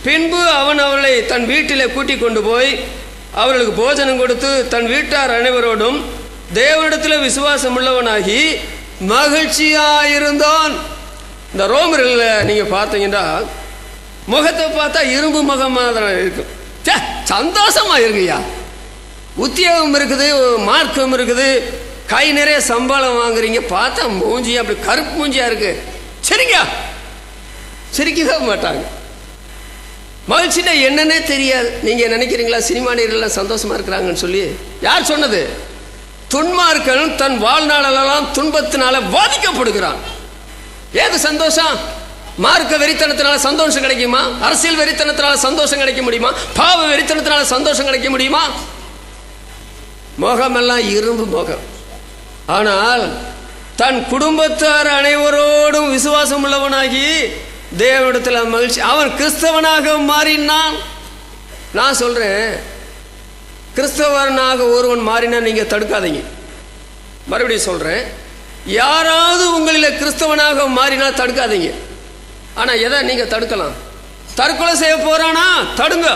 பின்பு அவன் அவர்களை தன் வீட்டிலே கூட்டிக் கொண்டு போய் அவர்களுக்கு போஜனம் கொடுத்து தன் வீட்டார் அனைவரோடும் தேவனிடத்தில் விசுவாசம் உள்ளவனாகி மகிழ்ச்சியாயிருந்தான். இந்த ரோமர்கள் நீங்க பார்த்தீங்கன்னா முகத்தை பார்த்தா இரும்பு முகமாக இருக்கும், சந்தோஷமா இருக்குயா, உத்தியோகம் இருக்குது, மார்க்கம் இருக்குது, கை நிறைய சம்பளம் வாங்குறீங்க, பார்த்தா மூஞ்சி அப்படி கருப்பு மூஞ்சியா இருக்கு, சரிங்க சிரிக்கவே மாட்டாங்க. மகிழ்ச்சினா என்னன்னே தெரியாது. நீங்க நினைக்கிறீங்களா சினிமா நடிகர்கள் சந்தோஷமா இருக்கிறாங்கன்னு சொல்லி? யார் சொன்னது? துன்மார்க்கன் தன் வாழ்நாளெல்லாம் துன்பத்தினால பாதிக்கப்படுகிறான். ஏது சந்தோஷம்? மார்க்க வெறித்தனத்தினால சந்தோஷம் கிடைக்குமா? அரசியல் வெறித்தனத்தினால சந்தோஷம் கிடைக்க முடியுமா? பாவ வெறித்தனத்தினால சந்தோஷம் கிடைக்க முடியுமா? முகமெல்லாம் இரும்பு முகம். ஆனால் தன் குடும்பத்தார் அனைவரோடும் விசுவாசம் உள்ளவனாகி தேவனிடத்தில் மகிழ்ச்சி, அவன் கிறிஸ்தவனாக மாறினான். நான் சொல்றேன், கிறிஸ்தவனாக ஒருவன் மாறினா நீங்க தடுக்காதீங்க. மறுபடியும் சொல்றேன், யாராவது உங்களில் கிறிஸ்தவனாக மாறினா தடுக்காதீங்க. ஆனா எதை நீங்க தடுக்கலாம்? தற்கொலை செய்ய போறானா தடுங்க.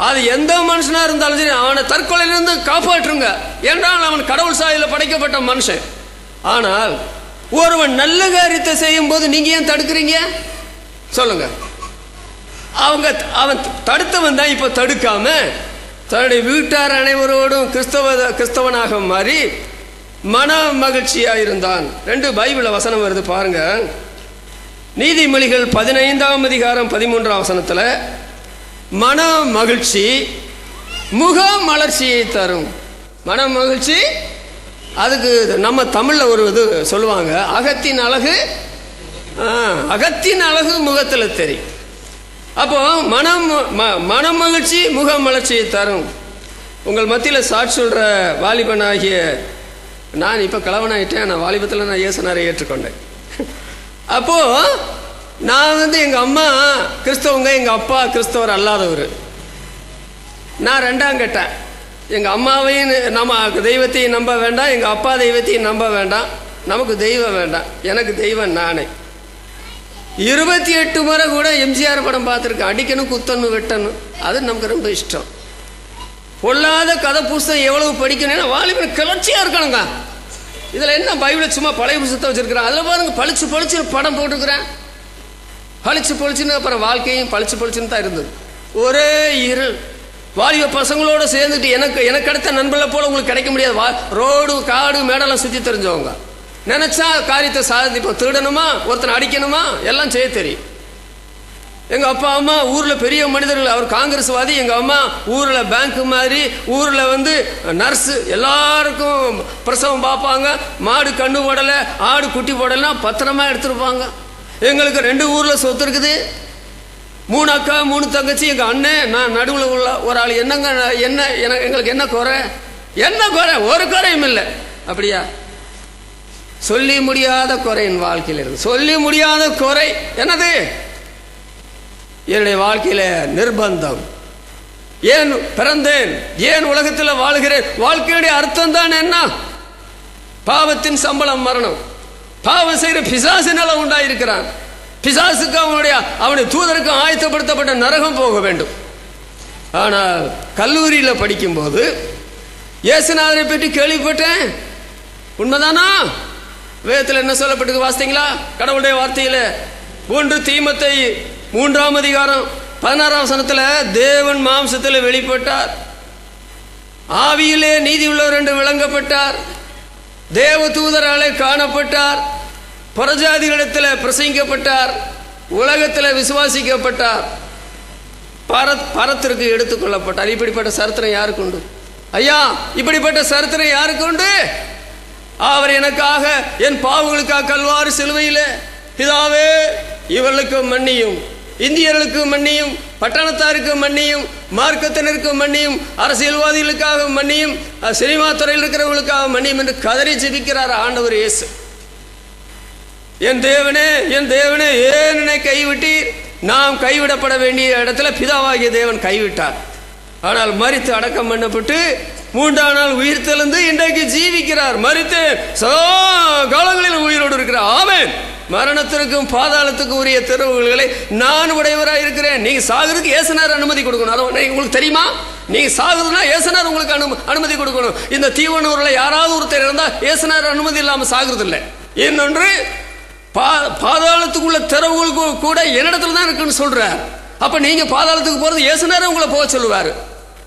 அது எந்த மனுஷனா இருந்தாலும் சரி, அவனை தற்கொலையிலிருந்து காப்பாற்றுங்க. என்றால் அவன் கடவுள் சாயலில் படைக்கப்பட்ட மனுஷன். ஆனால் ஒருவன் நல்ல காரியத்தை செய்யும் போது நீங்க ஏன் தடுக்கிறீங்க சொல்லுங்க? அவன் தடுத்தவன் தான் இப்ப தடுக்காம தன்னுடைய வீட்டார் அனைவரோடும் கிறிஸ்தவனாக மாறி மன மகிழ்ச்சியா இருந்தான். 2 பைபிள் வசனம் வருது பாருங்க. நீதிமொழிகள் 15ஆம் அதிகாரம் 13ஆம் வசனத்துல, மன மகிழ்ச்சி முக மலர்ச்சியை தரும். மன மகிழ்ச்சி, அதுக்கு நம்ம தமிழ்ல ஒரு இது சொல்லுவாங்க, அகத்தின் அழகு முகத்தில் தெரியும். அப்போ மன மகிழ்ச்சி முக மலர்ச்சியை தரும். உங்கள் மத்தியில் சாட்சி சொல்ற வாலிபனாகிய நான் இப்ப கிழவனாயிட்டேன். நான் வாலிபத்தில் நான் இயேசுநாரை ஏற்றுக்கொண்டேன். அப்போ நான் எங்க அம்மா கிறிஸ்தவங்க, எங்க அப்பா கிறிஸ்தவர் அல்லாதவர். நான் 2ஆம் கட்டேன். எங்க அம்மாவையும் நம்ம தெய்வத்தையும் நம்ப வேண்டாம், எங்க அப்பா தெய்வத்தையும் நம்ப வேண்டாம், நமக்கு தெய்வம் வேண்டாம், எனக்கு தெய்வம் நானே. 28 முறை கூட எம்ஜிஆர் படம் பார்த்துருக்கேன், அடிக்கணும் குத்தணும் வெட்டணும், அது நமக்கு ரொம்ப இஷ்டம். பொல்லாத கதை புஸ்தகம் எவ்வளவு படிக்கணும், வாலிபன் கிளர்ச்சியா இருக்கணுங்க. இதுல என்ன பைபிள சும்மா பழைய புத்தகத்தை வச்சிருக்கிறேன், அதுல பாருங்க பளிச்சு பளிச்சு படம் போட்டுருக்கிறேன், பளிச்சு பளிச்சுன்னு. அப்புறம் வாழ்க்கையும் பளிச்சு பளிச்சுன்னு தான் இருந்தது. ஒரே இருள். வாலிப பசங்களோட சேர்ந்துட்டு எனக்கு அடுத்த நண்பர்களை போல உங்களுக்கு கிடைக்க முடியாது. ரோடு காடு மேடெல்லாம் சுற்றி தெரிஞ்சவங்க, நினைச்சா காரியத்தை சாதிப்போம். திருடணுமா, ஒருத்தனை அடிக்கணுமா, எல்லாம் செய்ய தெரியும். எங்க அப்பா அம்மா ஊர்ல பெரிய மனிதர்கள், அவர் காங்கிரஸ்வாதி. எங்க அம்மா ஊர்ல பேங்க் மாதிரி, ஊர்ல நர்ஸ், எல்லாருக்கும் பிரசவம் பார்ப்பாங்க. மாடு கண்ணு போடல, ஆடு குட்டி போடலன்னா பத்திரமா எடுத்துருப்பாங்க. எங்களுக்கு 2 ஊர்ல சொத்து இருக்குது, 3 அக்கா 3 தங்கச்சி, எங்க அண்ணன், நான் நடுவில் உள்ள ஒரு ஆள். என்னங்க என்ன எங்களுக்கு என்ன குறை? என்ன குறை? ஒரு குறையும் இல்லை. அப்படியா? சொல்லி முடியாத குறை என் வாழ்க்கையில் இருக்கு. சொல்லி முடியாத குறை என்னது? என்னுடைய வாழ்க்கையில நிர்பந்தம். ஏன் பிறந்தேன், ஏன் உலகத்தில் வாழ்கிறேன்? வாழ்க்கையுடைய அர்த்தம் தான் என்ன? பாவத்தின் சம்பளம் மரணம். பாவம் செய்கிற பிசாசினால உண்டாயிருக்கிறான். பிசாசுக்கு அவனுடைய தூதருக்கு ஆயத்தப்படுத்தப்பட்ட நரகம் போக வேண்டும். ஆனால் கல்லூரியில் படிக்கும்போது இயேசுநாதரை பற்றி கேள்விப்பட்டேன். உண்மைதானா? வேதத்தில் என்ன சொல்லப்பட்டு வாசித்தீங்களா? கடவுளுடைய வார்த்தையில் 1 தீமத்தை 3ஆம் அதிகாரம் 16ஆம் வசனத்தில் தேவன் மாம்சத்தில் வெளிப்பட்டார், ஆவியிலே நீதி உள்ளவர் என்று விளங்கப்பட்டார், தேவ தூதராலே காணப்பட்டார், புறஜாதிகளிடத்தில் பிரசங்கிக்கப்பட்டார், உலகத்தில் விசுவாசிக்கப்பட்டார், பரத்திற்கு எடுத்துக்கொள்ளப்பட்டார். இப்படிப்பட்ட சரித்திரம் யாருக்கு உண்டு ஐயா? இப்படிப்பட்ட சரித்திரம் யாருக்கு உண்டு? அவர் எனக்காக என் பாவங்களுக்காக கல்வாரி சிலுவையில், பிதாவே இவர்களுக்கு மன்னியும், இந்தியர்களுக்கு மன்னியும், பட்டணத்தாருக்கு மன்னியும், மார்க்கத்தினருக்கு மன்னியும், அரசியல்வாதிகளுக்காக மன்னியும், சினிமா துறையில் இருக்கிறவர்களுக்காக மன்னியும் என்று கதறி ஜெபிக்கிறார் ஆண்டவர் இயேசு. என் தேவனே, என் தேவனே, ஏன் என்னை கைவிட்டீர்? நாம் கைவிடப்பட வேண்டிய இடத்துல பிதாவாகிய தேவன் கைவிட்டார். ஆனால் மரித்து அடக்கம் பண்ணப்பட்டு 3ஆம் நாள் உயிர் தெழுந்து இன்றைக்கு ஜீவிக்கிறார். மரித்து சதா காலங்களில் உயிரோடு இருக்கிறார். ஆமென். மரணத்திற்கும் பாதாளத்துக்கும் உரிய திறவுகளை நான் உடையவராக இருக்கிறேன். நீங்க சாகிறதுக்கு இயேசுநாதர் அனுமதி கொடுக்கணும். அது உங்களுக்கு தெரியுமா? நீங்க சாகுறதுனா இயேசுநாதர் உங்களுக்கு அனுமதி கொடுக்கணும். இந்த தீவனூர்ல யாராவது ஒருத்தர் இருந்தா இயேசுநாதர் அனுமதி இல்லாம சாகுறது இல்லை. இன்னொன்று, பாதாளத்துக்குள்ள திறவுகள் கூட என்னிடத்துல தான் இருக்குன்னு சொல்றார். அப்ப நீங்க பாதாளத்துக்கு போறது இயேசுநாதர் உங்களை போக சொல்லுவாரு.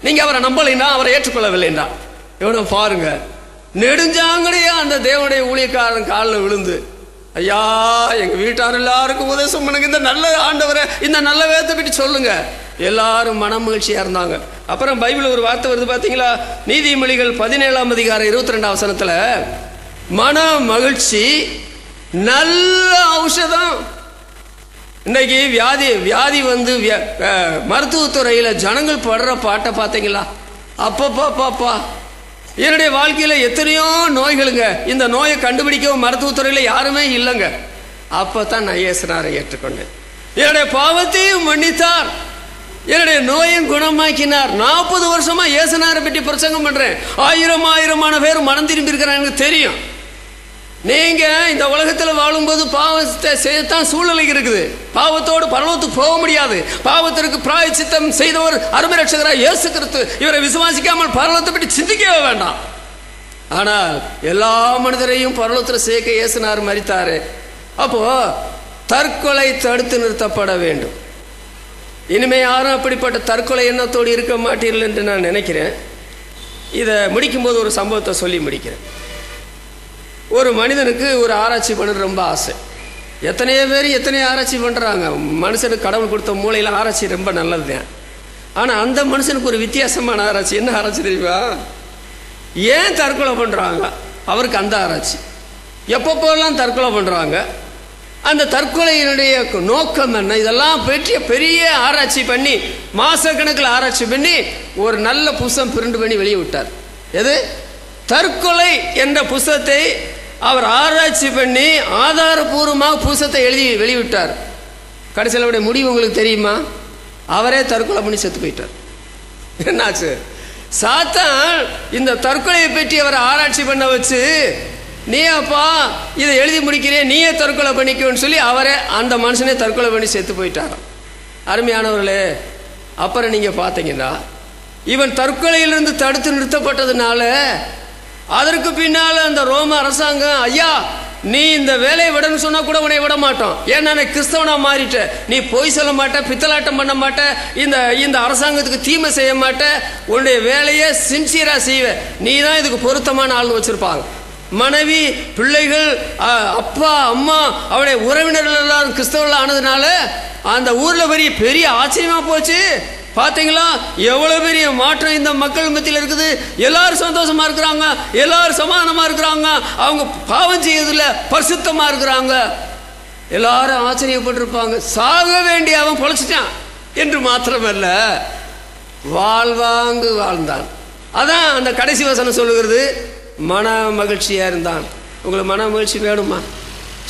நீங்க அவரை நம்பலைன்னா, அவரை ஏற்றுக்கொள்ளவில்லைன்னா. எவ்வளவு பாருங்க, நெடுஞ்சாங்கடையா அந்த தேவனுடைய ஊழியக்காரன் காலில் விழுந்து, ஐயா எங்க வீட்டார் எல்லாருக்கும் உபதேசம் பண்ணுங்க, இந்த நல்ல ஆண்டவரை, இந்த நல்ல வேதத்தை பற்றி சொல்லுங்க. எல்லாரும் மன மகிழ்ச்சியா இருந்தாங்க. அப்புறம் பைபிள் ஒரு வார்த்தை வருது பாத்தீங்களா? நீதிமொழிகள் 17ஆம் அதிகாரம் 22ஆம் வசனத்துல, மன மகிழ்ச்சி நல்ல ஔஷதம். இன்னைக்கு வியாதி வந்து மருத்துவத்துறையில் ஜனங்கள் படுற பாட்டை பார்த்தீங்களா? அப்பப்பா, என்னுடைய வாழ்க்கையில எத்தனையோ நோய்களுங்க. இந்த நோயை கண்டுபிடிக்கவும் மருத்துவத்துறையில் யாருமே இல்லைங்க. அப்பதான் நான் இயேசுநாதரை ஏற்றுக்கொண்டேன். என்னுடைய பாவத்தையும் மன்னித்தார், என்னுடைய நோயும் குணமாக்கினார். 40 வருஷமா இயேசுநாதரை பற்றி பிரசங்கம் பண்றேன். ஆயிரமான பேர் மனம் திரும்பி இருக்கிறாங்க. எனக்கு தெரியும். நீங்க இந்த உலகத்தில் வாழும்போது பாவத்தை செய்யத்தான் சூழ்நிலை இருக்குது. பாவத்தோடு பரலோகத்துக்கு போக முடியாது. பாவத்திற்கு பிராயச்சித்தம் செய்தவர் அருமை ரட்சகராக இயேசு கிறிஸ்து. இவரை விசுவாசிக்காமல் பரலோகத்தை பற்றி சிந்திக்கவே வேண்டாம். ஆனால் எல்லா மனிதரையும் பரலோகத்தில் சேர்க்க இயேசுநாதர் மரித்தாரு. அப்போ தற்கொலை தடுத்து நிறுத்தப்பட வேண்டும். இனிமே யாரும் அப்படிப்பட்ட தற்கொலை எண்ணத்தோடு இருக்க மாட்டீர்கள் என்று நான் நினைக்கிறேன். இதை முடிக்கும்போது ஒரு சம்பவத்தை சொல்லி முடிக்கிறேன். ஒரு மனிதனுக்கு ஒரு ஆராய்ச்சி பண்ண ரொம்ப ஆசை. எத்தனையோ பேர் எத்தனையோ ஆராய்ச்சி பண்ணுறாங்க. மனுஷனுக்கு கடவுள் கொடுத்த மூளையில் ஆராய்ச்சி ரொம்ப நல்லது தான். ஆனால் அந்த மனுஷனுக்கு ஒரு வித்தியாசமான ஆராய்ச்சி. என்ன ஆராய்ச்சி தெரியுமா? ஏன் தற்கொலை பண்ணுறாங்க, அவருக்கு அந்த ஆராய்ச்சி. எப்பப்போலாம் தற்கொலை பண்ணுறாங்க, அந்த தற்கொலையினுடைய நோக்கம் என்ன, இதெல்லாம் பற்றிய பெரிய ஆராய்ச்சி பண்ணி, மாசக்கணக்கில் ஆராய்ச்சி பண்ணி ஒரு நல்ல புஸ்தகம் பிரிண்ட் பண்ணி வெளியே விட்டார். எது? தற்கொலை என்ற புஸ்தகத்தை அவர் ஆராய்ச்சி பண்ணி ஆதாரபூர்வமாக புஸ்தகத்தை எழுதி வெளியிட்டார். கடைசியில் அவருடைய முடிவு உங்களுக்கு தெரியுமா? அவரே தற்கொலை பண்ணி செத்து போயிட்டார். என்னாச்சு? சாத்தான் இந்த தற்கொலையை பற்றி அவரை ஆராய்ச்சி பண்ண வச்சு, நீ அப்பா இதை எழுதி முடிக்கிறேன், நீயே தற்கொலை பண்ணிக்கோன்னு சொல்லி அவரே அந்த மனுஷனே தற்கொலை பண்ணி செத்து போயிட்டாராம். அருமையானவர்களே, அப்புறம் நீங்க பார்த்தீங்கன்னா இவன் தற்கொலையிலிருந்து தடுத்து நிறுத்தப்பட்டதுனால அதற்கு பின்னால அந்த ரோம அரசாங்கம், ஐயா நீ இந்த வேலையை விடன்னு சொன்னா கூட உன்னை விட மாட்டோம். ஏன்னா நான் கிறிஸ்தவனா மாறிட்ட, நீ பொய் சொல்ல மாட்ட, பித்தலாட்டம் பண்ண மாட்ட, இந்த அரசாங்கத்துக்கு தீமை செய்ய மாட்ட, உன்னுடைய வேலையை சின்சியரா செய்வ, நீ தான் இதுக்கு பொருத்தமான ஆள்னு வச்சிருப்பாங்க. மனைவி, பிள்ளைகள், அப்பா, அம்மா, அவருடைய உறவினர்கள் எல்லாரும் கிறிஸ்தவர்கள் ஆனதுனால அந்த ஊர்ல பெரிய ஆச்சரியமா போச்சு. பாத்தீங்களா எவ்வளவு பெரிய மாற்றம் இந்த மக்கள் மத்தியில் இருக்குது. எல்லாரும் சந்தோஷமா இருக்கிறாங்க, எல்லாரும் சமாதானமா இருக்கிறாங்க, அவங்க பாவம் செய்யறதுல பரிசுத்தமா இருக்கிறாங்க. எல்லாரும் ஆச்சரியப்பட்டிருப்பாங்க. சாக வேண்டிய அவன் பொழைச்சிட்டான் என்று மாத்திரமல்ல, வாழ்வாங்கு வாழ்ந்தான். அதான் அந்த கடைசி வசனம் சொல்லுகிறது, மன மகிழ்ச்சியா இருந்தான். உங்களுக்கு மன மகிழ்ச்சி வேணுமா?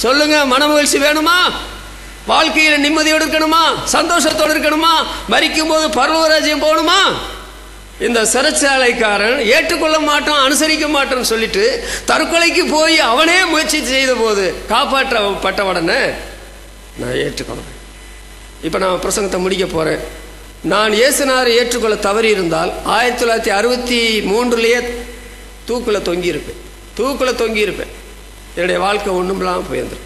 சொல்லுங்க, மன மகிழ்ச்சி வேணுமா? வாழ்க்கையில் நிம்மதியோடு இருக்கணுமா, சந்தோஷத்தோடு இருக்கணுமா, மரிக்கும் போது பரலோகராஜ்யம் போகணுமா? இந்த சிறைச்சாலைக்காரன் ஏற்றுக்கொள்ள மாட்டான், அனுசரிக்க மாட்டான்னு சொல்லிட்டு தற்கொலைக்கு போய் அவனே முயற்சி செய்த போது காப்பாற்றப்பட்ட உடனே நான் ஏற்றுக்கொள்றேன். இப்போ நான் பிரசங்கத்தை முடிக்க போகிறேன். நான் இயேசுநாதரை ஏற்றுக்கொள்ள தவறி இருந்தால் 1963 தூக்கில் தொங்கியிருப்பேன். என்னுடைய வாழ்க்கை ஒன்றும்லாம் போயிருந்தேன்.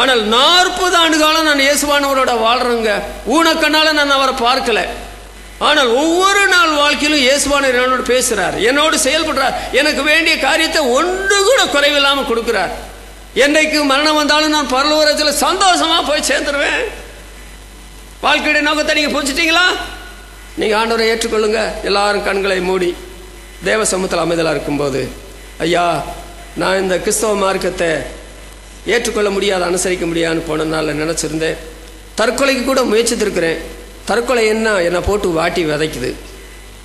ஆனால் 40 ஆண்டு காலம் நான் இயேசுவானவரோட வாழ்கிறேங்க. ஊனக்கண்ணால் நான் அவரை பார்க்கல. ஆனால் ஒவ்வொரு நாள் வாழ்க்கையிலும் இயேசுவானவர் என்னோடு பேசுகிறார், என்னோடு செயல்படுறார், எனக்கு வேண்டிய காரியத்தை ஒன்று கூட குறைவில்லாமல் கொடுக்குறார். என்னைக்கு மரணம் வந்தாலும் நான் பரலோகத்தில் சந்தோஷமாக போய் சேர்ந்துருவேன். வாழ்க்கையுடைய நோக்கத்தை நீங்கள் புரிஞ்சிட்டீங்களா? நீங்கள் ஆண்டவரை ஏற்றுக்கொள்ளுங்க. எல்லாரும் கண்களை மூடி தேவ சமூகத்தில் அமைதலாக இருக்கும்போது, ஐயா, நான் இந்த கிறிஸ்தவ மார்க்கத்தை ஏற்றுக்கொள்ள முடியாது, அனுசரிக்க முடியாதுன்னு போன நாளில் நினச்சிருந்தேன். தற்கொலைக்கு கூட முயற்சித்திருக்கிறேன். தற்கொலை என்னை போட்டு வாட்டி விதைக்குது.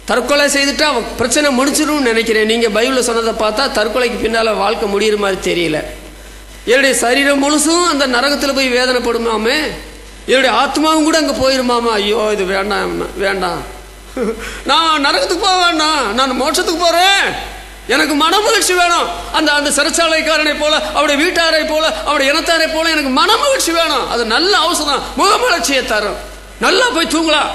தற்கொலை செய்துட்டா பிரச்சனை முடிச்சிடும்னு நினைக்கிறேன். நீங்கள் பைபிளில் சொன்னதை பார்த்தா தற்கொலைக்கு பின்னால் வாழ்க்கை முடிகிற மாதிரி தெரியல. என்னுடைய சரீரம் முழுசும் அந்த நரகத்தில் போய் வேதனைப்படுமாமே, என்னுடைய ஆத்மாவும் கூட அங்கே போயிருமாமா. ஐயோ, இது வேண்டாம், நான் நரகத்துக்கு போக வேண்டாம், நான் மோட்சத்துக்கு போகிறேன், எனக்கு மன மகிழ்ச்சி வேணும். அந்த சிறைச்சாலைக்காரனை போல, அவருடைய வீட்டாரை போல, அவருடைய இனத்தாரை போல எனக்கு மன மகிழ்ச்சி வேணும். அது நல்ல அவசரம், முகமலர்ச்சியை தரும். நல்லா போய் தூங்கலாம்,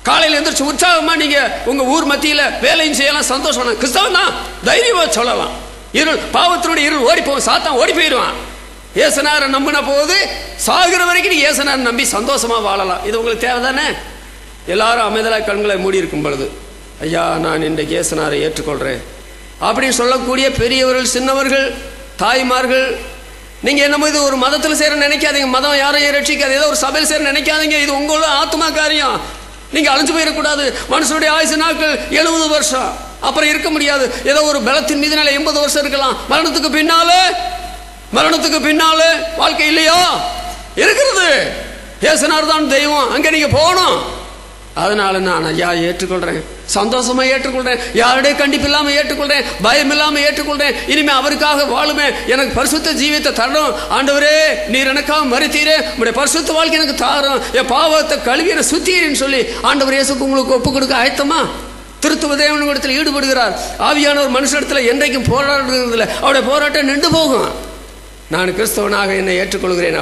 காலையில் எழுந்திரிச்சு உற்சாகமா நீங்க உங்க ஊர் மத்தியில் வேலையும் செய்யலாம், சந்தோஷம். கிறிஸ்தவன் தான் தைரியமா சொல்லலாம். இருள், பாவத்தினுடைய இருள் ஓடி போகும், சாத்தான் ஓடி போயிடுவான். இயேசுநாதரை நம்பின போது சாகிற வரைக்கும் நீ இயேசுநாதரை நம்பி சந்தோஷமா வாழலாம். இது உங்களுக்கு தேவைதானே? எல்லாரும் அமைதலாக கண்களை மூடி இருக்கும் பொழுது, ஐயா, நான் இன்றைக்கு இயேசுநாதரை ஏற்றுக்கொள்றேன் அப்படின்னு சொல்லக்கூடிய பெரியவர்கள், சின்னவர்கள், தாய்மார்கள், நீங்க என்னமோ இது ஒரு மதத்தில் சேர நினைக்காதீங்க. மதம் யாரையும் ரட்சிக்காது. ஏதோ ஒரு சபையில் சேர நினைக்காதீங்க. இது உங்களோட ஆத்மா காரியம். நீங்க அழிஞ்சு போயிடக்கூடாது. மனுஷனுடைய ஆயுசு நாட்கள் 70 வருஷம், அப்புறம் இருக்க முடியாது. ஏதோ ஒரு பலத்தின் மீது 80 வருஷம் இருக்கலாம். மரணத்துக்கு பின்னாலே வாழ்க்கை இல்லையோ? இருக்கிறது. இயேசுநாதர் தான் தெய்வம், அங்கே நீங்க போகணும். அதனால நான் ஐயா ஏற்றுக்கொள்றேன், சந்தோஷமா ஏற்றுக்கொள்றேன், யாருடைய கண்டிப்பு இல்லாம ஏற்றுக்கொள்றேன், பயம் இல்லாம ஏற்றுக்கொள்றேன். இனிமே அவருக்காக வாழுமே, எனக்கு பரிசுத்த ஜீவியத்தை தரணும். ஆண்டவரே, நீர் எனக்காக மரித்தீரே, உங்களுடைய பரிசுத்த வாழ்க்கை எனக்கு தாரும், என் பாவத்தை கழுவின சுத்தீரின்னு சொல்லி ஆண்டவர் இயேசுக்கு உங்களுக்கு ஒப்பு கொடுக்க ஆயத்தமா? திருத்துவ தேவனிடத்தில் ஈடுபடுகிறார். ஆவியானவர் மனுஷனிடத்தில் என்றைக்கும் போராடுறதில்லை. அவருடைய போராட்டம் நின்று போகும். நான் கிறிஸ்தவனாக என்னை ஏற்றுக்கொள்கிறேன்,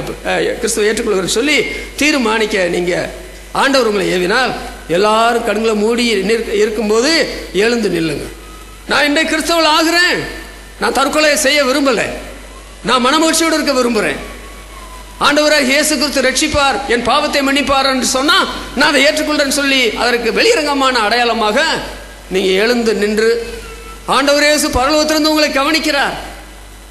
கிறிஸ்தவ ஏற்றுக்கொள்கிறேன் சொல்லி தீர்மானிக்க நீங்க ஆண்டவர் உங்களை ஏவினால், எல்லாரும் கண்களை மூடி இருக்கும்போது எழுந்து நில்லுங்க. நான் இன்றைக்கு கிறிஸ்தவள் ஆகிறேன், நான் தற்கொலை செய்ய விரும்பலை, நான் மனமகிழ்ச்சியோடு இருக்க விரும்புகிறேன். ஆண்டவராக இயேசு கிறிஸ்து ரட்சிப்பார், என் பாவத்தை மன்னிப்பார் என்று சொன்னா நான் அதை ஏற்றுக்கொள்றேன்னு சொல்லி அதற்கு வெளியரங்கமான அடையாளமாக நீங்க எழுந்து நின்று, ஆண்டவர் இயேசு பரலோகத்திலிருந்து உங்களை கவனிக்கிறார்.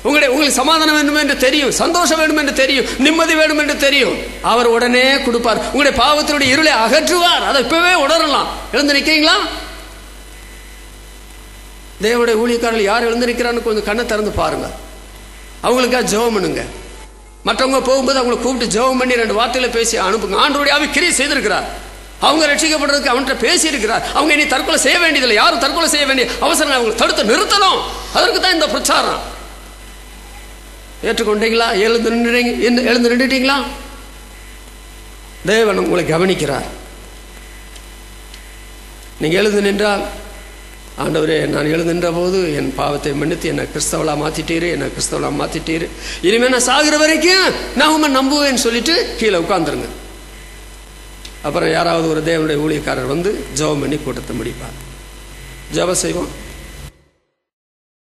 உங்களுக்கு சமாதானம் வேண்டும் என்று தெரியும், சந்தோஷம் வேண்டும் என்று தெரியும், நிம்மதி வேண்டும் என்று தெரியும். அவர் உடனே கொடுப்பார். உங்களுடைய பாவத்தினுடைய இருளை அகற்றுவார். அதை இப்பவே உணரலாம். எழுந்து நிற்கிறீங்களா? தேவனுடைய ஊழியக்காரர்கள் யார் எழுந்து நிற்கிறான்னு கொஞ்சம் கண்ணை திறந்து பாருங்க. அவங்களுக்காக ஜெபம் பண்ணுங்க. மற்றவங்க போகும்போது அவங்களை கூப்பிட்டு ஜெபம் பண்ணி 2 வார்த்தைகளை பேசி அனுப்புங்க. ஆண்டவருடைய ஆவி கிரியை செய்திருக்கிறார். அவங்க ரட்சிக்கப்படுறதுக்கு அவன்கிட்ட பேசியிருக்கிறார். அவங்க இனி தற்கொலை செய்ய வேண்டியதில்லை. யாரும் தற்கொலை செய்ய வேண்டிய அவசரம் அவங்களை தடுத்து நிறுத்தணும். அதற்கு தான் இந்த பிரச்சாரம். ஏற்றுக்கொண்டீங்களா? எழுந்து நின்றுட்டீங்களா? தேவன் உங்களை கவனிக்கிறார். நீங்க எழுந்து நின்றால், ஆண்டவரே, நான் எழுந்து நின்ற போது என் பாவத்தை மன்னித்து என்னை கிறிஸ்தவளா மாத்திட்டீரு, இனிமேல் நான் சாகிற வரைக்கும் நான் உண்மை நம்புவேன்னு சொல்லிட்டு கீழே உட்கார்ந்துருங்க. அப்புறம் யாராவது ஒரு தேவனுடைய ஊழியக்காரர் வந்து ஜெபம் பண்ணி கூட்டத்தை முடிப்பார். ஜெபம் செய்வோம்.